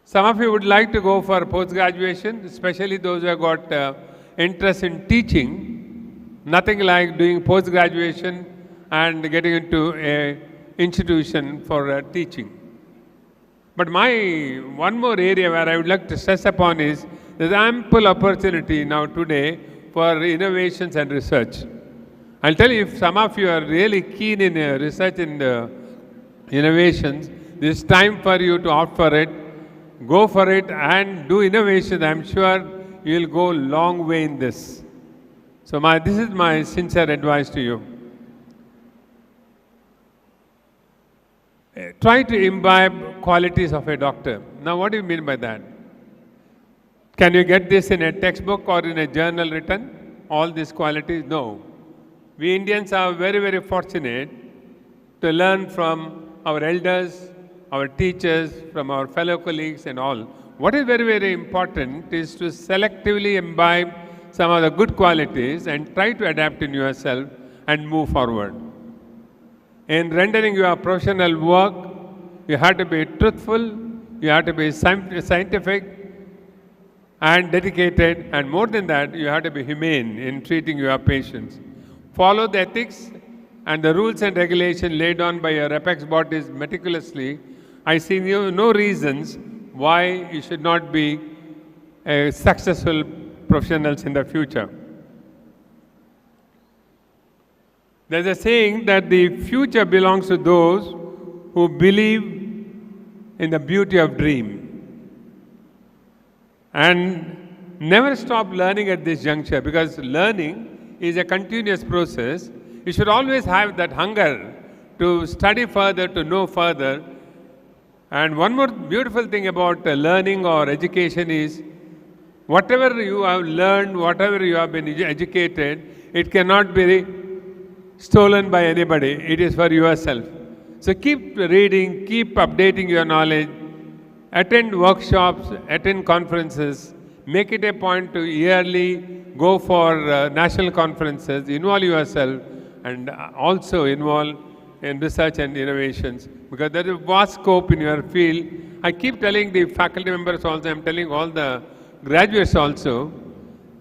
Some of you would like to go for post-graduation, especially those who have got interest in teaching. Nothing like doing post-graduation and getting into an institution for teaching. But one more area where I would like to stress upon is there's ample opportunity now today for innovations and research. I'll tell you, if some of you are really keen in research and innovations, this is time for you to opt for it, go for it and do innovations. I'm sure you will go a long way in this. So this is my sincere advice to you. Try to imbibe qualities of a doctor. Now what do you mean by that? Can you get this in a textbook or in a journal written? All these qualities? No. We Indians are very, very fortunate to learn from our elders, our teachers, from our fellow colleagues and all. What is very, very important is to selectively imbibe some of the good qualities and try to adapt in yourself and move forward. In rendering your professional work, you have to be truthful, you have to be scientific and dedicated, and more than that, you have to be humane in treating your patients. Follow the ethics and the rules and regulations laid down by your apex bodies meticulously. I see no reasons why you should not be a successful professionals in the future. There's a saying that the future belongs to those who believe in the beauty of dream. And never stop learning at this juncture, because learning is a continuous process. You should always have that hunger to study further, to know further. And one more beautiful thing about learning or education is, whatever you have learned, whatever you have been educated, it cannot be stolen by anybody. It is for yourself. So keep reading, keep updating your knowledge, attend workshops, attend conferences, make it a point to yearly go for national conferences, involve yourself, and also involve in research and innovations, because there is vast scope in your field. I keep telling the faculty members also, I'm telling all the graduates also,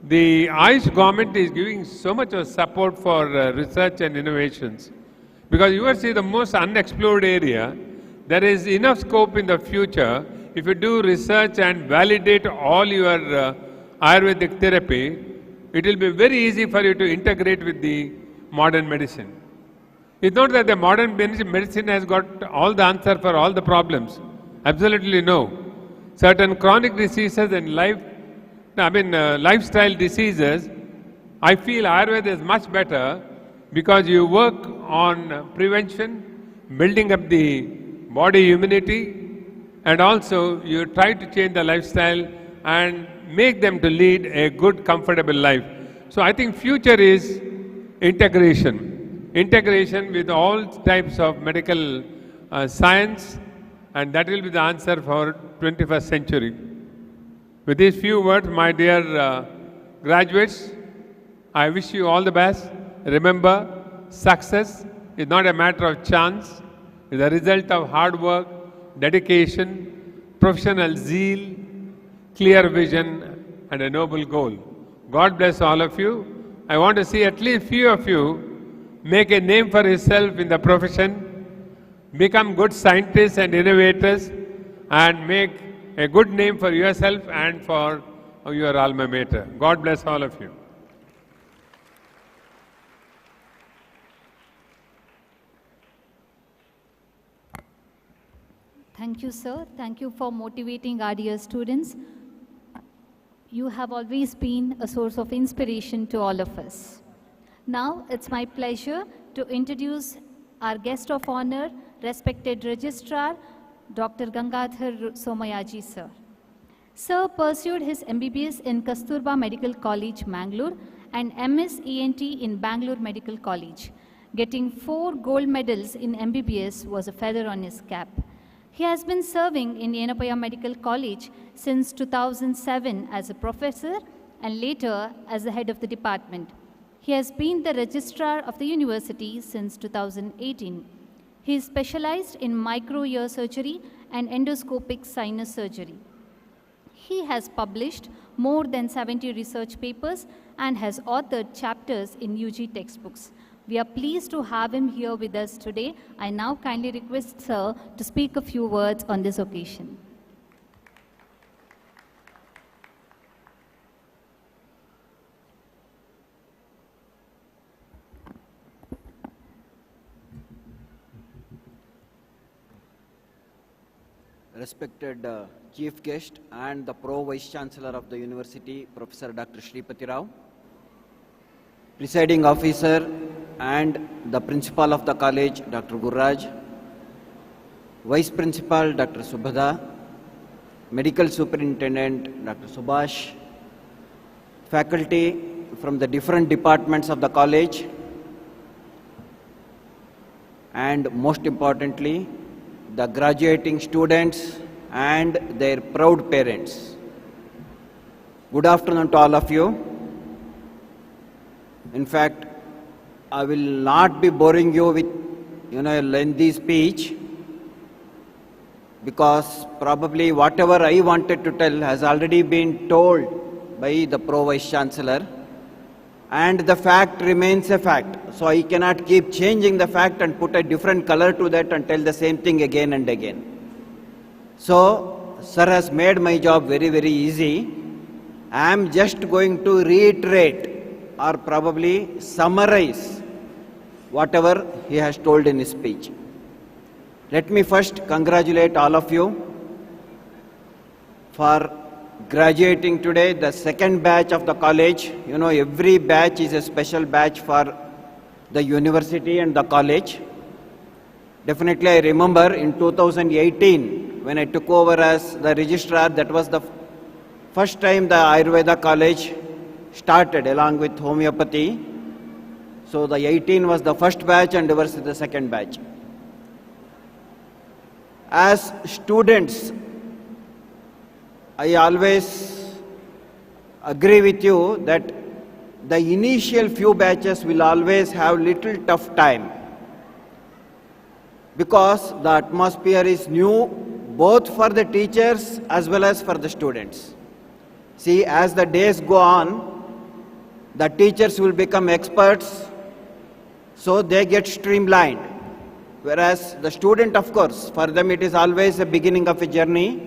the Ayush government is giving so much of support for research and innovations, because you see the most unexplored area. There is enough scope in the future. If you do research and validate all your Ayurvedic therapy, it will be very easy for you to integrate with the modern medicine. It's not that the modern medicine has got all the answer for all the problems. Absolutely no. Certain chronic diseases and lifestyle diseases, I feel Ayurveda is much better, because you work on prevention, building up the body immunity, and also you try to change the lifestyle and make them to lead a good, comfortable life. So I think future is integration with all types of medical science, and that will be the answer for 21st century. With these few words, my dear graduates, I wish you all the best. Remember, success is not a matter of chance. It's a result of hard work, dedication, professional zeal, clear vision, and a noble goal. God bless all of you. I want to see at least few of you make a name for yourself in the profession, become good scientists and innovators, and make a good name for yourself and for your alma mater. God bless all of you. Thank you, sir. Thank you for motivating our dear students. You have always been a source of inspiration to all of us. Now, it's my pleasure to introduce our guest of honor, respected Registrar, Dr. Gangadhar Somayaji, sir. Sir pursued his MBBS in Kasturba Medical College, Mangalore, and MS ENT in Bangalore Medical College. Getting 4 gold medals in MBBS was a feather on his cap. He has been serving in Yenepoya Medical College since 2007 as a professor and later as the head of the department. He has been the registrar of the university since 2018. He is specialized in micro-ear surgery and endoscopic sinus surgery. He has published more than 70 research papers and has authored chapters in UG textbooks. We are pleased to have him here with us today. I now kindly request sir to speak a few words on this occasion. Respected Chief Guest and the Pro Vice Chancellor of the University, Professor Dr. Shripati Rao, Presiding Officer and the Principal of the College, Dr. Gurraj, Vice Principal, Dr. Subhada, Medical Superintendent Dr. Subhash, faculty from the different departments of the college, and most importantly, the graduating students and their proud parents. Good afternoon to all of you. In fact, I will not be boring you with a lengthy speech, because probably whatever I wanted to tell has already been told by the Pro Vice Chancellor, and the fact remains a fact. So I cannot keep changing the fact and put a different color to that and tell the same thing again and again. So sir has made my job very, very easy. I am just going to reiterate or probably summarize whatever he has told in his speech. Let me first congratulate all of you for graduating today, the second batch of the college. Every batch is a special batch for the university and the college. Definitely I remember in 2018, when I took over as the registrar, that was the first time the Ayurveda college started along with homeopathy. So the 18 was the first batch and ours is the second batch. As students, I always agree with you that the initial few batches will always have little tough time, because the atmosphere is new both for the teachers as well as for the students. See, as the days go on, the teachers will become experts, so they get streamlined. Whereas the student, of course, for them it is always a beginning of a journey.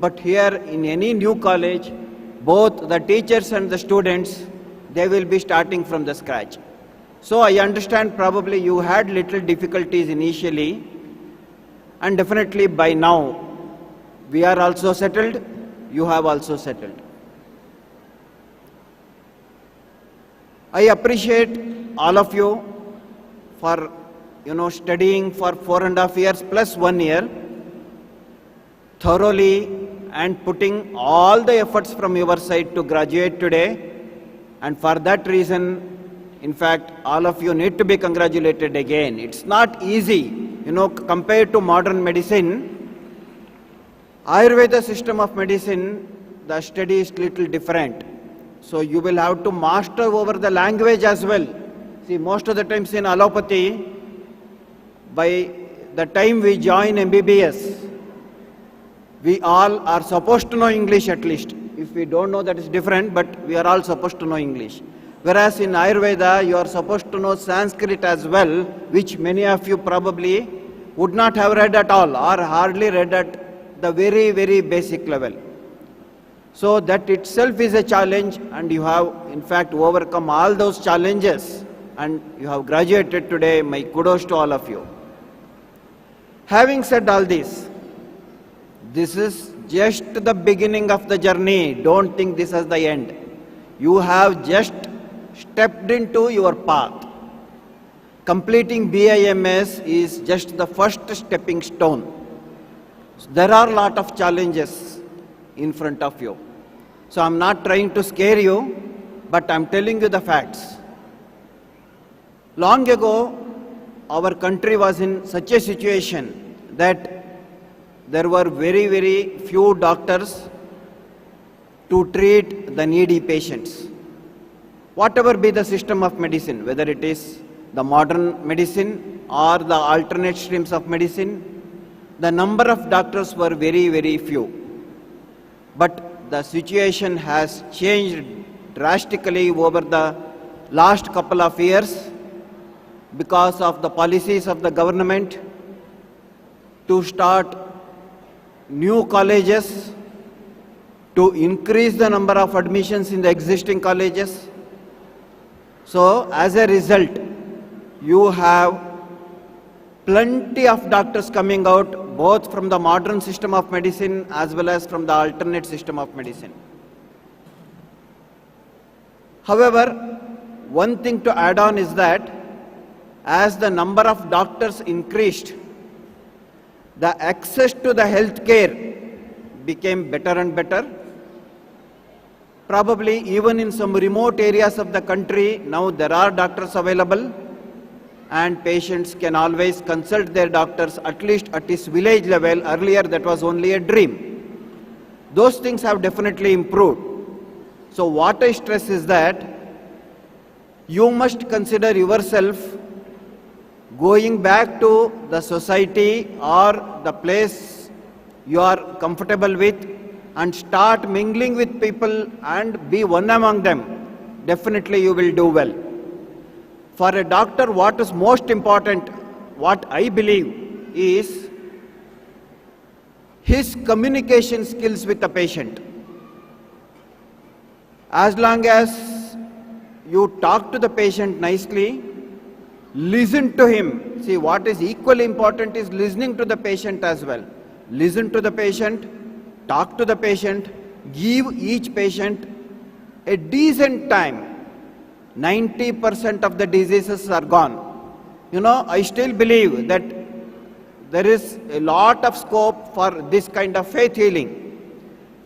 But here in any new college, both the teachers and the students, they will be starting from the scratch. So I understand probably you had little difficulties initially, and definitely by now we are also settled, you have also settled. I appreciate all of you for studying for 4.5 years plus 1 year thoroughly and putting all the efforts from your side to graduate today. And for that reason, in fact, all of you need to be congratulated again. It's not easy, compared to modern medicine. Ayurveda system of medicine, the study is little different. So you will have to master over the language as well. See, most of the times in allopathy, by the time we join MBBS, we all are supposed to know English at least. If we don't know, that is different, but we are all supposed to know English. Whereas in Ayurveda, you are supposed to know Sanskrit as well, which many of you probably would not have read at all or hardly read at the very, very basic level. So that itself is a challenge, and you have in fact overcome all those challenges and you have graduated today. My kudos to all of you. Having said all this is just the beginning of the journey. Don't think this is the end. You have just stepped into your path. Completing BIMS is just the first stepping stone. There are a lot of challenges in front of you. So I'm not trying to scare you, but I'm telling you the facts. Long ago, our country was in such a situation that there were very, very few doctors to treat the needy patients. Whatever be the system of medicine, whether it is the modern medicine or the alternate streams of medicine, the number of doctors were very, very few. But the situation has changed drastically over the last couple of years because of the policies of the government to start new colleges, to increase the number of admissions in the existing colleges. So as a result, you have plenty of doctors coming out, both from the modern system of medicine as well as from the alternate system of medicine. However, one thing to add on is that as the number of doctors increased, the access to the health care, became better and better. Probably even in some remote areas of the country, now there are doctors available and patients can always consult their doctors, at least at this village level. Earlier that was only a dream. Those things have definitely improved. So what I stress is that you must consider yourself going back to the society or the place you are comfortable with and start mingling with people and be one among them. Definitely you will do well. For a doctor, what is most important, what I believe, is his communication skills with the patient. As long as you talk to the patient nicely, listen to him. See, what is equally important is listening to the patient as well. Listen to the patient, talk to the patient, give each patient a decent time. 90% of the diseases are gone. I still believe that there is a lot of scope for this kind of faith healing.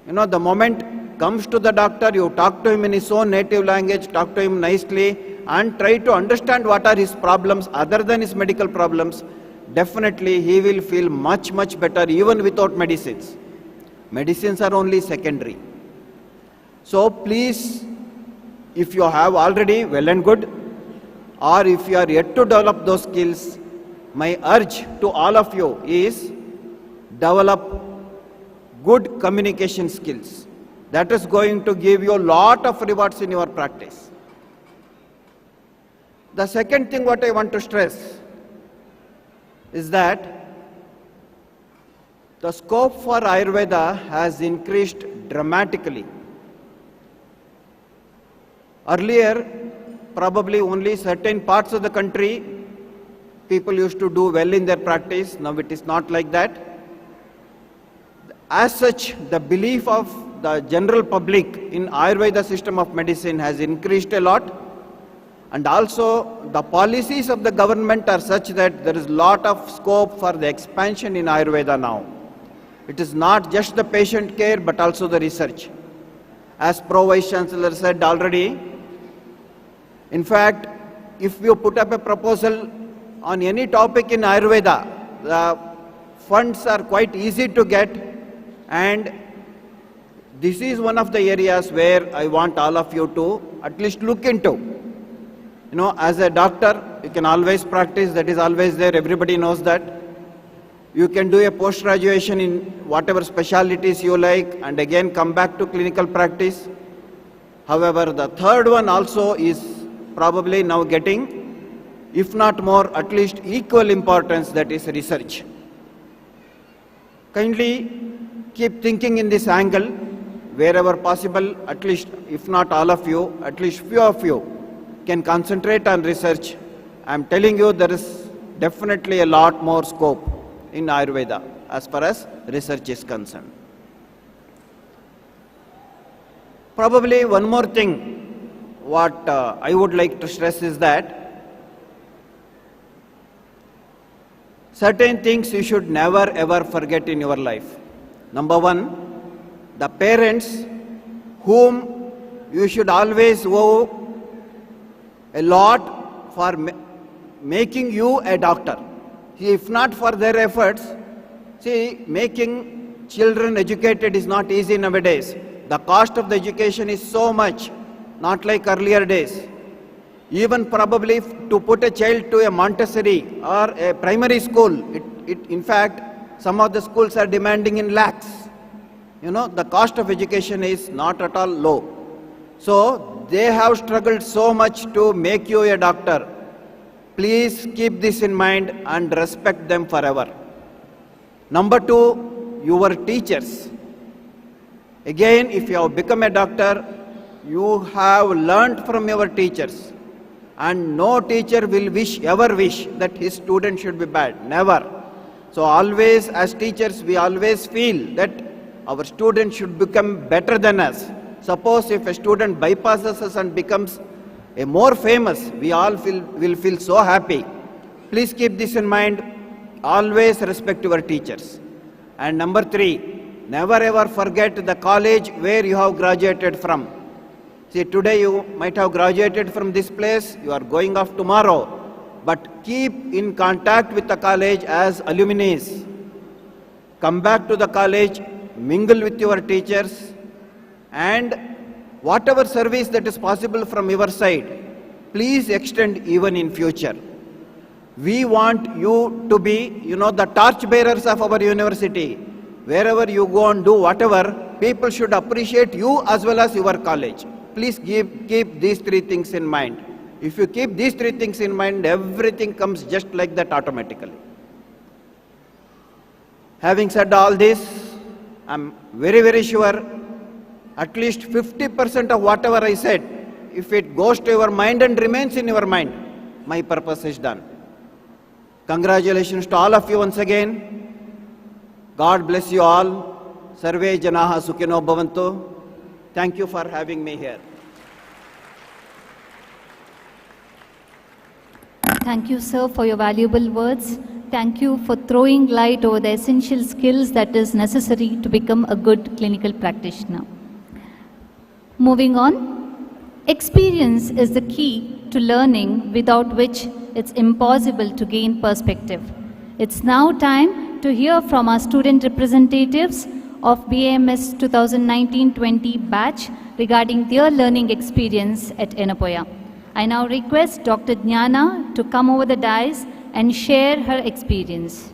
The moment comes to the doctor, you talk to him in his own native language, talk to him nicely and try to understand what are his problems other than his medical problems. Definitely he will feel much, much better even without medicines. Medicines are only secondary. So please, if you have already, well and good, or if you are yet to develop those skills, my urge to all of you is develop good communication skills. That is going to give you a lot of rewards in your practice. The second thing what I want to stress is that the scope for Ayurveda has increased dramatically. Earlier, probably only certain parts of the country people used to do well in their practice. Now it is not like that. As such, the belief of the general public in Ayurveda system of medicine has increased a lot. And also the policies of the government are such that there is a lot of scope for the expansion in Ayurveda now. It is not just the patient care but also the research. As Pro Vice Chancellor said already, in fact, if you put up a proposal on any topic in Ayurveda, the funds are quite easy to get, and this is one of the areas where I want all of you to at least look into. As a doctor, you can always practice, that is always there, everybody knows that. You can do a post-graduation in whatever specialties you like and again come back to clinical practice. However, the third one also is probably now getting, if not more, at least equal importance, that is research. Kindly keep thinking in this angle, wherever possible, at least, if not all of you, at least few of you can concentrate on research. I am telling you there is definitely a lot more scope in Ayurveda as far as research is concerned. Probably one more thing what I would like to stress is that certain things you should never ever forget in your life. Number one, the parents whom you should always owe a lot for making you a doctor. See, if not for their efforts, making children educated is not easy nowadays. The cost of the education is so much, not like earlier days. Even probably to put a child to a Montessori or a primary school, in fact, some of the schools are demanding in lakhs. The cost of education is not at all low. So they have struggled so much to make you a doctor. Please keep this in mind and respect them forever. Number two, your teachers. Again, if you have become a doctor, you have learned from your teachers. And no teacher will ever wish that his student should be bad. Never. So always, as teachers, we always feel that our student should become better than us. Suppose if a student bypasses us and becomes a more famous, we all will feel so happy. Please keep this in mind. Always respect your teachers. And number three, never ever forget the college where you have graduated from. See, today you might have graduated from this place, you are going off tomorrow, but keep in contact with the college as alumni. Come back to the college, mingle with your teachers, and whatever service that is possible from your side, please extend even in future. We want you to be, the torch bearers of our university. Wherever you go and do whatever, people should appreciate you as well as your college. Please keep these three things in mind. If you keep these three things in mind, everything comes just like that automatically. Having said all this, I'm very, very sure at least 50% of whatever I said, if it goes to your mind and remains in your mind, my purpose is done. Congratulations to all of you once again. God bless you all. Sarve Janaha Sukhino Bhavantu. Thank you for having me here. Thank you, sir, for your valuable words. Thank you for throwing light over the essential skills that is necessary to become a good clinical practitioner. Moving on, experience is the key to learning, without which it's impossible to gain perspective. It's now time to hear from our student representatives of BAMS 2019-20 batch regarding their learning experience at Yenepoya. I now request Dr. Jnana to come over the dais and share her experience.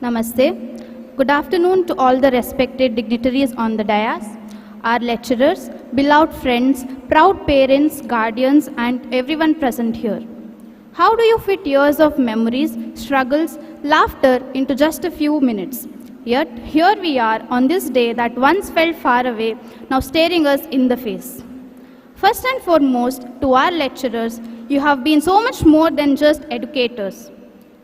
Namaste. Good afternoon to all the respected dignitaries on the dais, our lecturers, beloved friends, proud parents, guardians, and everyone present here. How do you fit years of memories, struggles, laughter into just a few minutes? Yet, here we are on this day that once felt far away, now staring us in the face. First and foremost, to our lecturers, you have been so much more than just educators.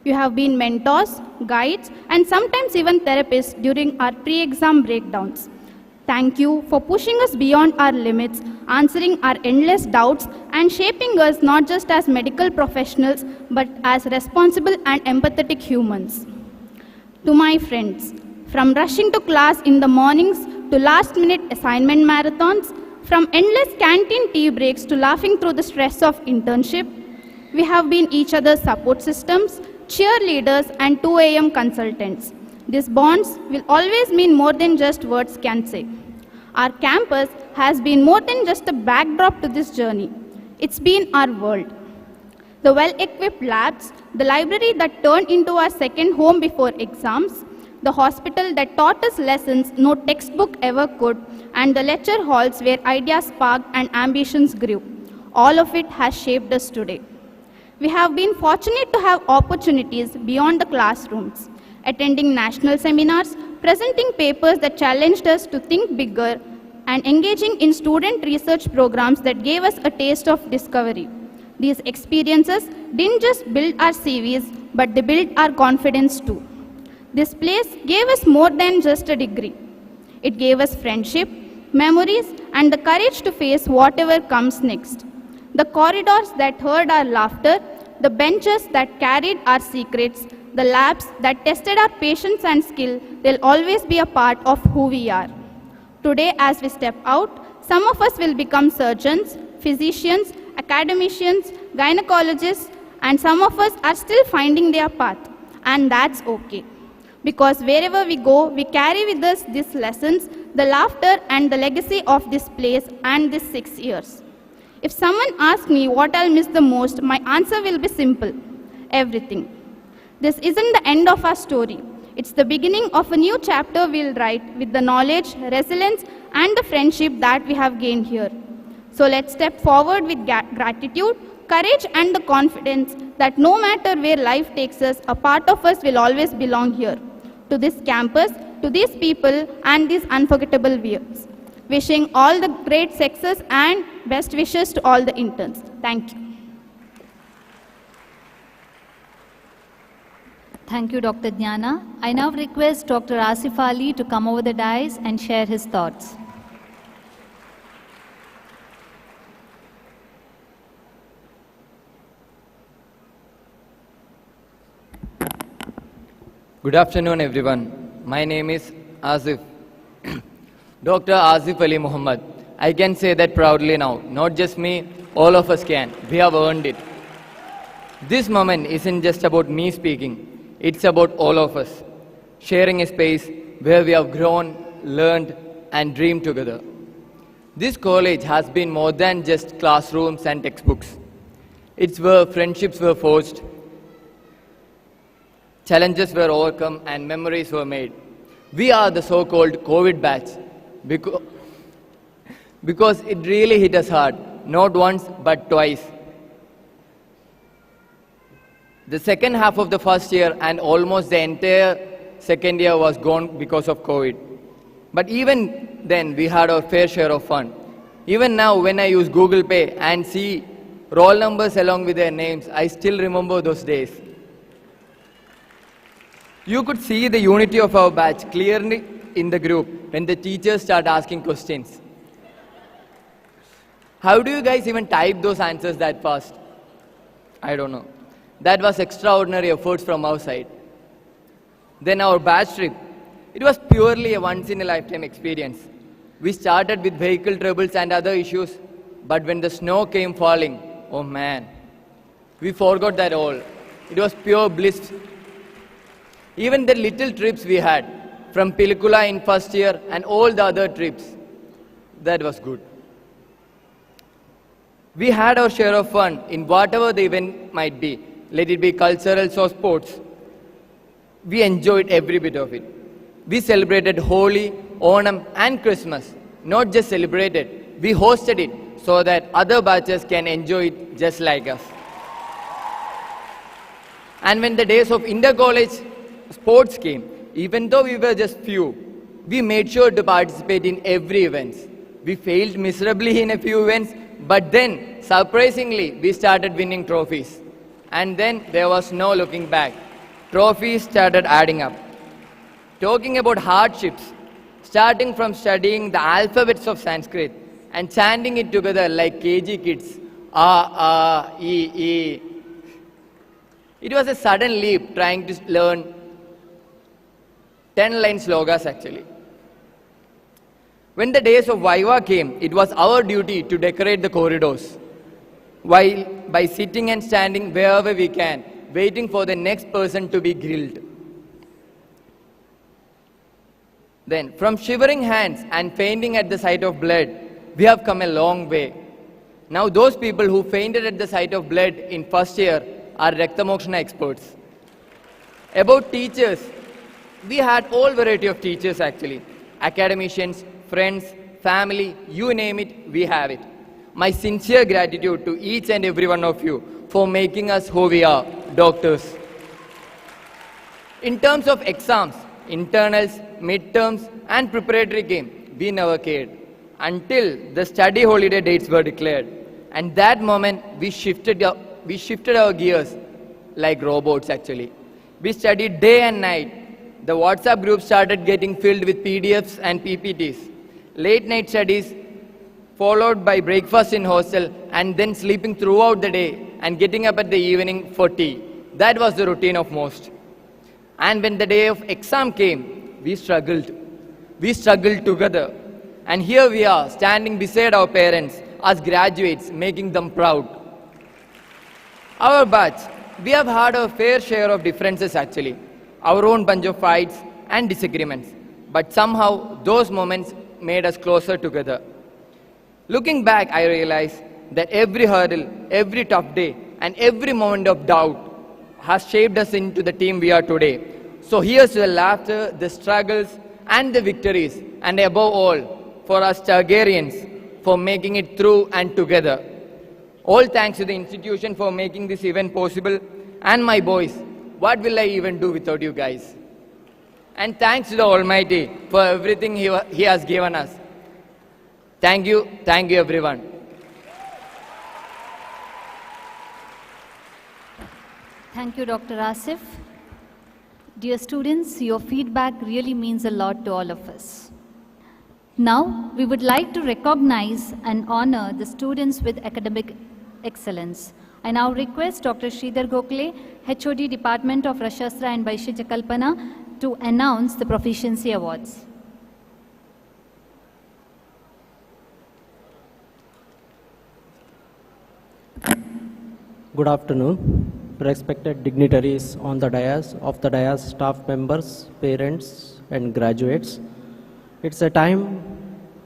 You have been mentors, guides, and sometimes even therapists during our pre-exam breakdowns. Thank you for pushing us beyond our limits, answering our endless doubts, and shaping us not just as medical professionals, but as responsible and empathetic humans. To my friends, from rushing to class in the mornings to last-minute assignment marathons, from endless canteen tea breaks to laughing through the stress of internship, we have been each other's support systems, cheerleaders, and 2 a.m. consultants. These bonds will always mean more than just words can say. Our campus has been more than just a backdrop to this journey. It's been our world. The well-equipped labs, the library that turned into our second home before exams, the hospital that taught us lessons no textbook ever could, and the lecture halls where ideas sparked and ambitions grew. All of it has shaped us today. We have been fortunate to have opportunities beyond the classrooms, attending national seminars, presenting papers that challenged us to think bigger, and engaging in student research programs that gave us a taste of discovery. These experiences didn't just build our CVs, but they built our confidence too. This place gave us more than just a degree. It gave us friendship, memories, and the courage to face whatever comes next. The corridors that heard our laughter, the benches that carried our secrets, the labs that tested our patience and skill, they'll always be a part of who we are. Today, as we step out, some of us will become surgeons, physicians, academicians, gynecologists, and some of us are still finding their path. And that's okay. Because wherever we go, we carry with us these lessons, the laughter and the legacy of this place and these 6 years. If someone asks me what I'll miss the most, my answer will be simple: everything. This isn't the end of our story. It's the beginning of a new chapter we'll write with the knowledge, resilience, and the friendship that we have gained here. So let's step forward with gratitude, courage, and the confidence that no matter where life takes us, a part of us will always belong here, to this campus, to these people, and these unforgettable years. Wishing all the great success and best wishes to all the interns. Thank you. Thank you, Dr. Jnana. I now request Dr. Asif Ali to come over the dais and share his thoughts. Good afternoon, everyone. My name is Asif. Dr. Asif Ali Muhammad. I can say that proudly now. Not just me, all of us can. We have earned it. This moment isn't just about me speaking. It's about all of us. Sharing a space where we have grown, learned, and dreamed together. This college has been more than just classrooms and textbooks. It's where friendships were forged, challenges were overcome, and memories were made. We are the so-called COVID batch because it really hit us hard, not once but twice. The second half of the first year and almost the entire second year was gone because of COVID. But even then, we had our fair share of fun. Even now, when I use Google Pay and see roll numbers along with their names, I still remember those days. You could see the unity of our batch clearly in the group when the teachers start asking questions. How do you guys even type those answers that fast? I don't know. That was extraordinary efforts from our side. Then our batch trip. It was purely a once-in-a-lifetime experience. We started with vehicle troubles and other issues, but when the snow came falling, oh man, we forgot that all. It was pure bliss. Even the little trips we had, from Pilikula in first year and all the other trips, that was good. We had our share of fun in whatever the event might be, let it be cultural or sports. We enjoyed every bit of it. We celebrated Holi, Onam and Christmas. Not just celebrated, we hosted it so that other batches can enjoy it just like us. And when the days of inter-college sports came, even though we were just few, we made sure to participate in every event. We failed miserably in a few events, but then, surprisingly, we started winning trophies. And then there was no looking back. Trophies started adding up. Talking about hardships, starting from studying the alphabets of Sanskrit and chanting it together like KG kids, E. It was a sudden leap trying to learn 10-line slogas actually. When the days of Viva came, it was our duty to decorate the corridors while by sitting and standing wherever we can, waiting for the next person to be grilled. Then, from shivering hands and fainting at the sight of blood, we have come a long way. Now those people who fainted at the sight of blood in first year are Raktamokshana experts. About teachers, we had all variety of teachers actually. Academicians, friends, family, you name it, we have it. My sincere gratitude to each and every one of you for making us who we are, doctors. In terms of exams, internals, midterms, and preparatory came, we never cared until the study holiday dates were declared. And that moment, we shifted our gears like robots actually. We studied day and night. The WhatsApp group started getting filled with PDFs and PPTs. Late night studies followed by breakfast in hostel and then sleeping throughout the day and getting up at the evening for tea. That was the routine of most. And when the day of exam came, we struggled. We struggled together. And here we are, standing beside our parents as graduates, making them proud. Our batch, we have had a fair share of differences actually. Our own bunch of fights and disagreements. But somehow, those moments made us closer together. Looking back, I realized that every hurdle, every tough day, and every moment of doubt has shaped us into the team we are today. So here's the laughter, the struggles, and the victories, and above all, for us Targaryens, for making it through and together. All thanks to the institution for making this event possible, and my boys. What will I even do without you guys? And thanks to the Almighty for everything He has given us. Thank you everyone. Thank you, Dr. Asif. Dear students, your feedback really means a lot to all of us. Now, we would like to recognize and honor the students with academic excellence. I now request Dr. Sridhar Gokhale, HOD Department of Rashastra and Vaishya Kalpana, to announce the Proficiency Awards. Good afternoon, respected dignitaries on the dais, staff members, parents, and graduates. It's a time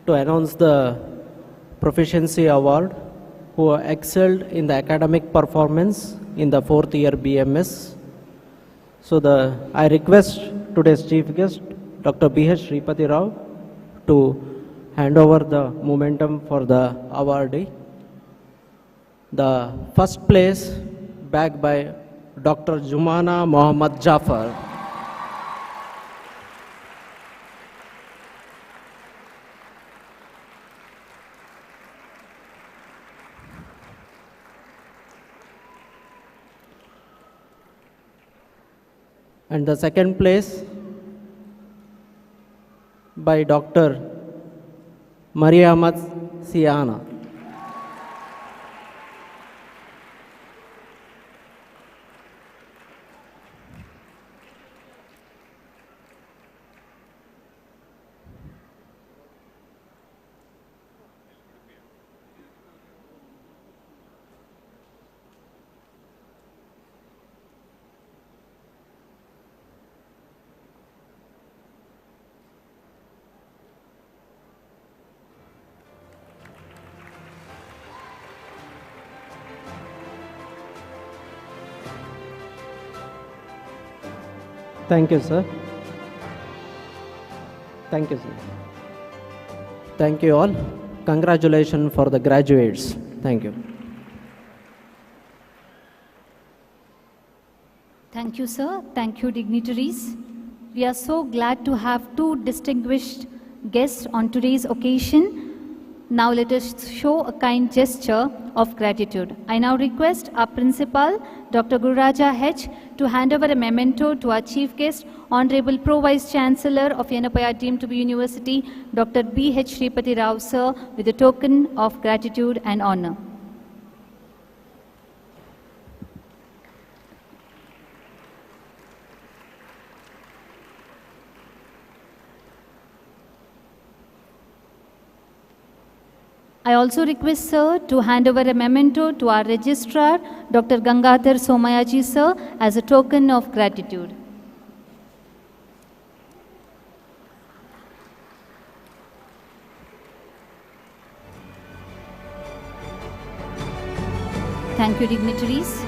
to announce the Proficiency Award who excelled in the academic performance in the 4th year BMS. So I request today's chief guest, Dr. B.H. Sripati Rao, to hand over the momentum for the awardee. The first place bagged by Dr. Jumana Mohammad Jafar. And the second place by Dr. Maria Ahmad Siana. Thank you, sir. Thank you, sir. Thank you all. Congratulations for the graduates. Thank you. Thank you, sir. Thank you, dignitaries. We are so glad to have two distinguished guests on today's occasion. Now let us show a kind gesture of gratitude. I now request our principal, Dr. Gururaja H., to hand over a memento to our chief guest, Honorable Pro Vice Chancellor of Yenepoya deemed to be University, Dr. B.H. Sripati Rao, sir, with a token of gratitude and honor. I also request, sir, to hand over a memento to our registrar, Dr. Gangadhar Somayaji, sir, as a token of gratitude. Thank you, dignitaries.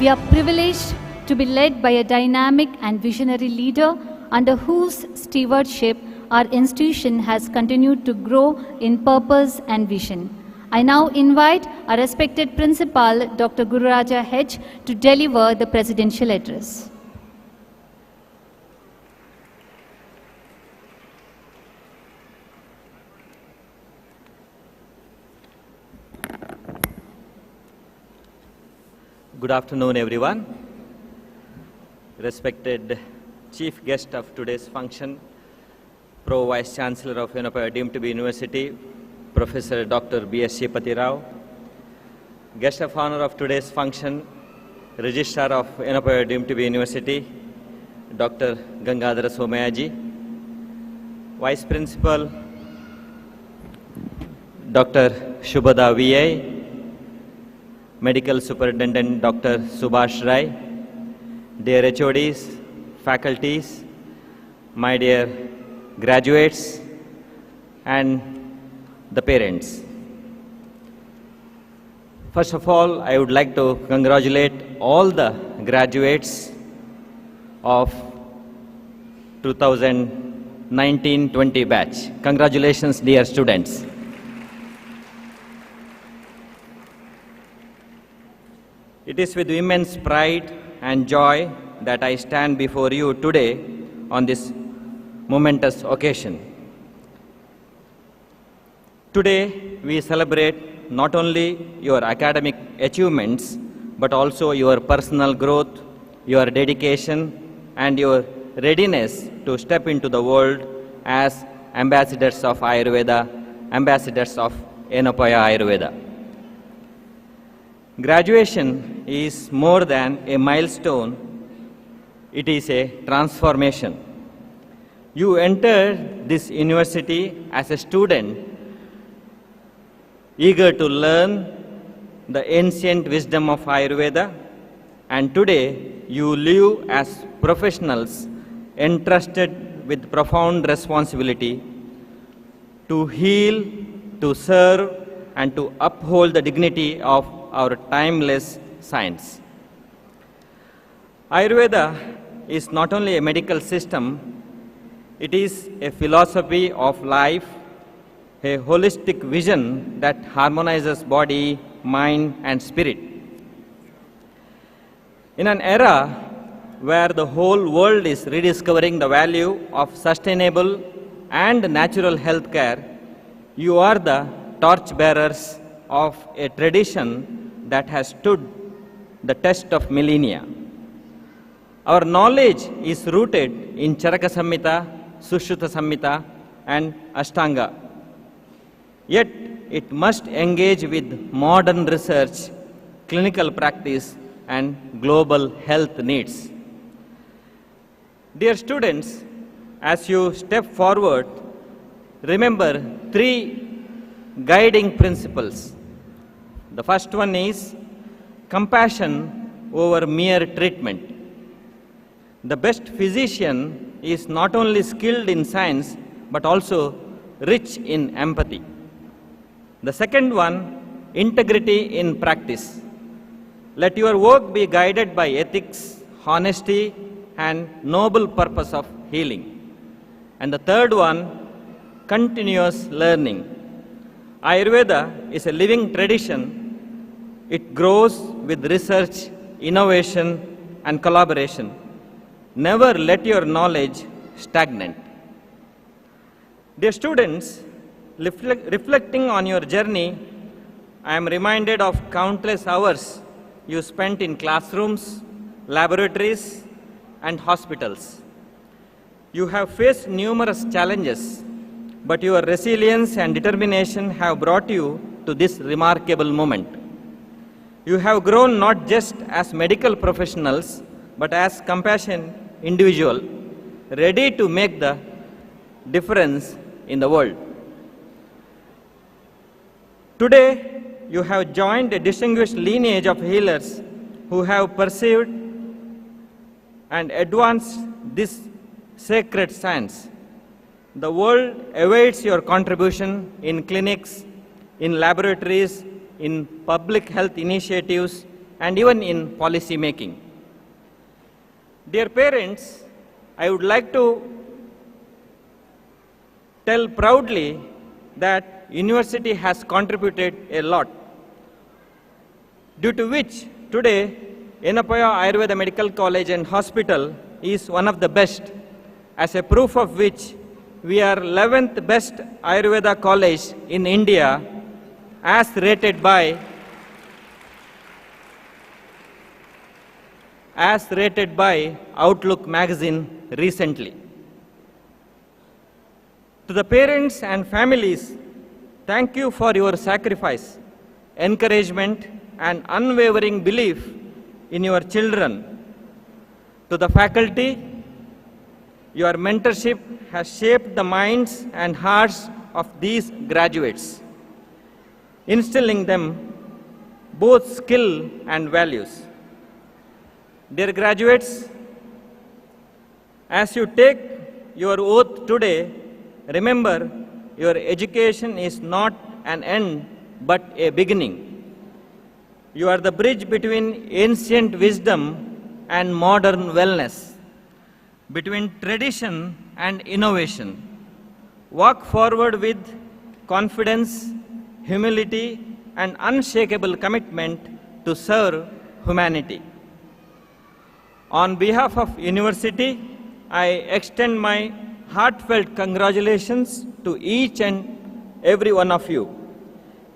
We are privileged to be led by a dynamic and visionary leader under whose stewardship our institution has continued to grow in purpose and vision. I now invite our respected principal, Dr. Gururaja H., to deliver the presidential address. Good afternoon, everyone. Respected chief guest of today's function, Pro Vice Chancellor of Yenepoya deemed to be University, Professor Dr. B.S. Sripati Rao. Guest of honor of today's function, Registrar of Yenepoya deemed to be University, Dr. Gangadhar Somayaji. Vice Principal, Dr. Shubhada V.A., Medical Superintendent Dr. Subhash Rai, dear HODs, faculties, my dear graduates, and the parents. First of all, I would like to congratulate all the graduates of 2019-20 batch. Congratulations, dear students. It is with immense pride and joy that I stand before you today on this momentous occasion. Today, we celebrate not only your academic achievements, but also your personal growth, your dedication, and your readiness to step into the world as ambassadors of Ayurveda, ambassadors of Yenepoya Ayurveda. Graduation is more than a milestone, it is a transformation. You entered this university as a student, eager to learn the ancient wisdom of Ayurveda, and today you live as professionals entrusted with profound responsibility to heal, to serve, and to uphold the dignity of our timeless science. Ayurveda is not only a medical system, it is a philosophy of life, a holistic vision that harmonizes body, mind, and spirit. In an era where the whole world is rediscovering the value of sustainable and natural health care, you are the torchbearers of a tradition that has stood the test of millennia. Our knowledge is rooted in Charaka Samhita, Sushruta Samhita, and Ashtanga. Yet, it must engage with modern research, clinical practice, and global health needs. Dear students, as you step forward, remember 3 guiding principles. The first one is compassion over mere treatment. The best physician is not only skilled in science, but also rich in empathy. The second one, integrity in practice. Let your work be guided by ethics, honesty, and noble purpose of healing. And the third one, continuous learning. Ayurveda is a living tradition. It grows with research, innovation, and collaboration. Never let your knowledge stagnate. Dear students, reflecting on your journey, I am reminded of countless hours you spent in classrooms, laboratories, and hospitals. You have faced numerous challenges, but your resilience and determination have brought you to this remarkable moment. You have grown not just as medical professionals, but as compassionate individuals, ready to make the difference in the world. Today, you have joined a distinguished lineage of healers who have pursued and advanced this sacred science. The world awaits your contribution in clinics, in laboratories, in public health initiatives, and even in policy making. Dear parents, I would like to tell proudly that university has contributed a lot, due to which today Yenepoya Ayurveda Medical College and Hospital is one of the best, as a proof of which we are 11th best Ayurveda college in India as rated by Outlook magazine recently. To the parents and families, thank you for your sacrifice, encouragement, and unwavering belief in your children. To the faculty, your mentorship has shaped the minds and hearts of these graduates, instilling them both skill and values. Dear graduates, as you take your oath today, remember your education is not an end but a beginning. You are the bridge between ancient wisdom and modern wellness, between tradition and innovation. Walk forward with confidence, humility, and unshakable commitment to serve humanity. On behalf of university, I extend my heartfelt congratulations to each and every one of you.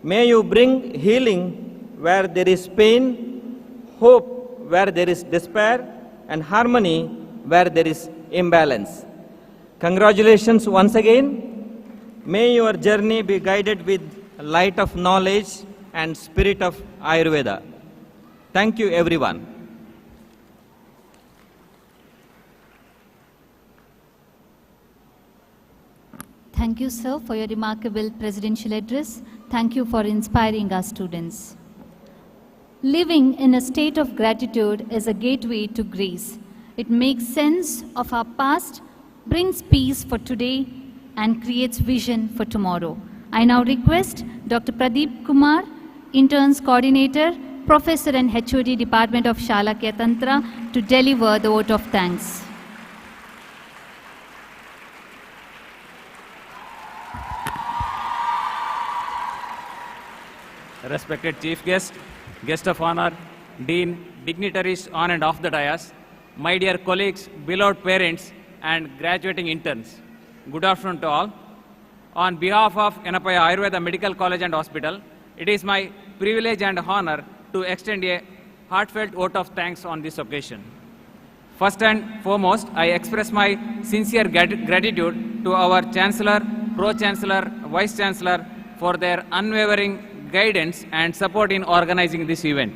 May you bring healing where there is pain, hope where there is despair, and harmony where there is imbalance. Congratulations once again. May your journey be guided with light of knowledge and spirit of Ayurveda. Thank you, everyone. Thank you, sir, for your remarkable presidential address. Thank you for inspiring our students. Living in a state of gratitude is a gateway to grace. It makes sense of our past, brings peace for today, and creates vision for tomorrow. I now request Dr. Pradeep Kumar, Interns Coordinator, Professor and HOD Department of Shalakya Tantra, to deliver the vote of thanks. Respected Chief Guest, Guest of Honor, Dean, dignitaries on and off the dais, my dear colleagues, beloved parents, and graduating interns. Good afternoon to all. On behalf of Yenepoya Ayurveda Medical College and Hospital, it is my privilege and honor to extend a heartfelt vote of thanks on this occasion. First and foremost, I express my sincere gratitude to our Chancellor, Pro-Chancellor, Vice-Chancellor for their unwavering guidance and support in organizing this event.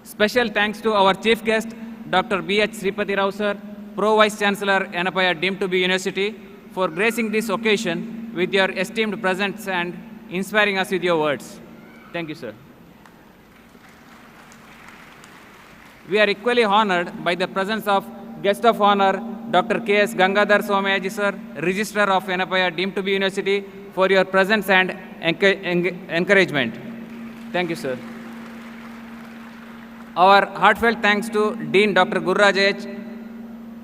Special thanks to our Chief Guest, Dr. B.H. Sripati Rao sir, Pro-Vice Chancellor, Yenepoya deemed to be University, for gracing this occasion with your esteemed presence and inspiring us with your words. Thank you, sir. We are equally honored by the presence of Guest of Honor, Dr. K.S. Gangadhar Somayaji sir, Registrar of Yenepoya deemed to be University, for your presence and encouragement. Thank you, sir. Our heartfelt thanks to Dean Dr. Gurraj H.,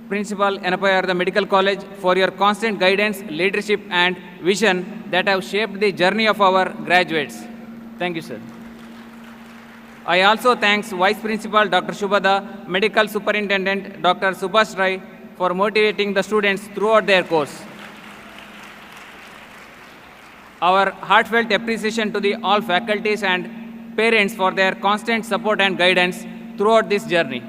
Principal, Yenepoya the Medical College, for your constant guidance, leadership, and vision that have shaped the journey of our graduates. Thank you, sir. I also thanks Vice Principal Dr. Shubhada, Medical Superintendent Dr. Subhash Rai, for motivating the students throughout their course. Our heartfelt appreciation to the all faculties and parents for their constant support and guidance throughout this journey.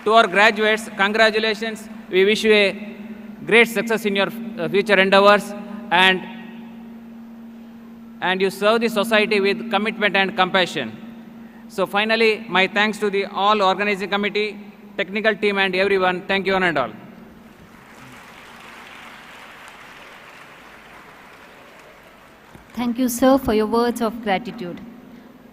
To our graduates, congratulations. We wish you a great success in your future endeavors, and you serve the society with commitment and compassion. So finally, my thanks to the all organizing committee, technical team, and everyone. Thank you one and all. Thank you, sir, for your words of gratitude.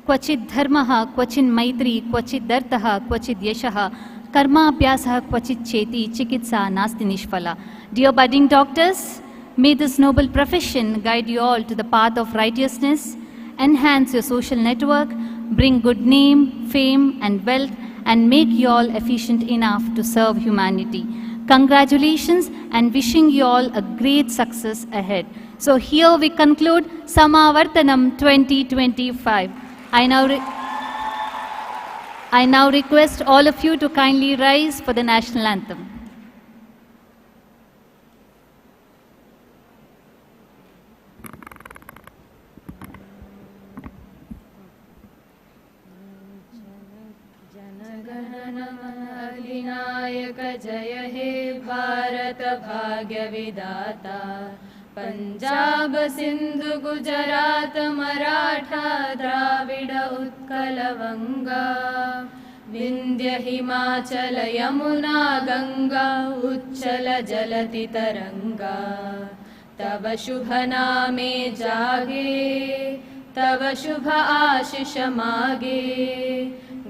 Kvachid dharmaha, kvachin maitri, kvachid dartaha, kvachid yashaha, karma abhyasaha, kvachid cheti, chikitsa nasti nishphala. Dear budding doctors, may this noble profession guide you all to the path of righteousness, enhance your social network, bring good name, fame, and wealth, and make you all efficient enough to serve humanity. Congratulations, and wishing you all a great success ahead. So here we conclude Samavartanam 2025. I now request all of you to kindly rise for the national anthem. अधिनायक जय हे भारत भाग्य विधाता पंजाब सिंधु गुजरात मराठा द्राविड उत्कल वंगा विंध्य हिमाचल यमुना गंगा उच्चल जलति तरंगा तब शुभ नामे जागे तब शुभ आशीष मागे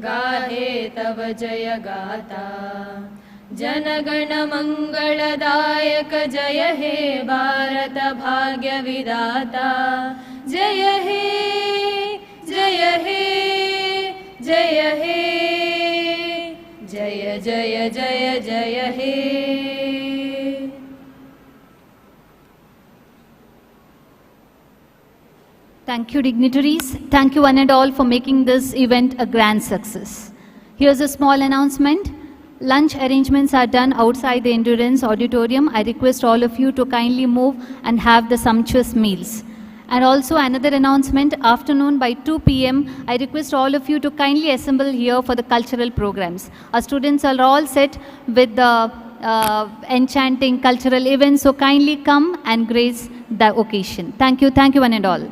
गाहे तब जय गाता जनगण मंगलदायक जय हे भारत भाग्य विधाता जय हे जय हे जय हे जय जय जय जय हे. Thank you, dignitaries. Thank you one and all for making this event a grand success. Here's a small announcement. Lunch arrangements are done outside the Endurance Auditorium. I request all of you to kindly move and have the sumptuous meals. And also another announcement, afternoon by 2 p.m., I request all of you to kindly assemble here for the cultural programs. Our students are all set with the enchanting cultural events, so kindly come and grace the occasion. Thank you one and all.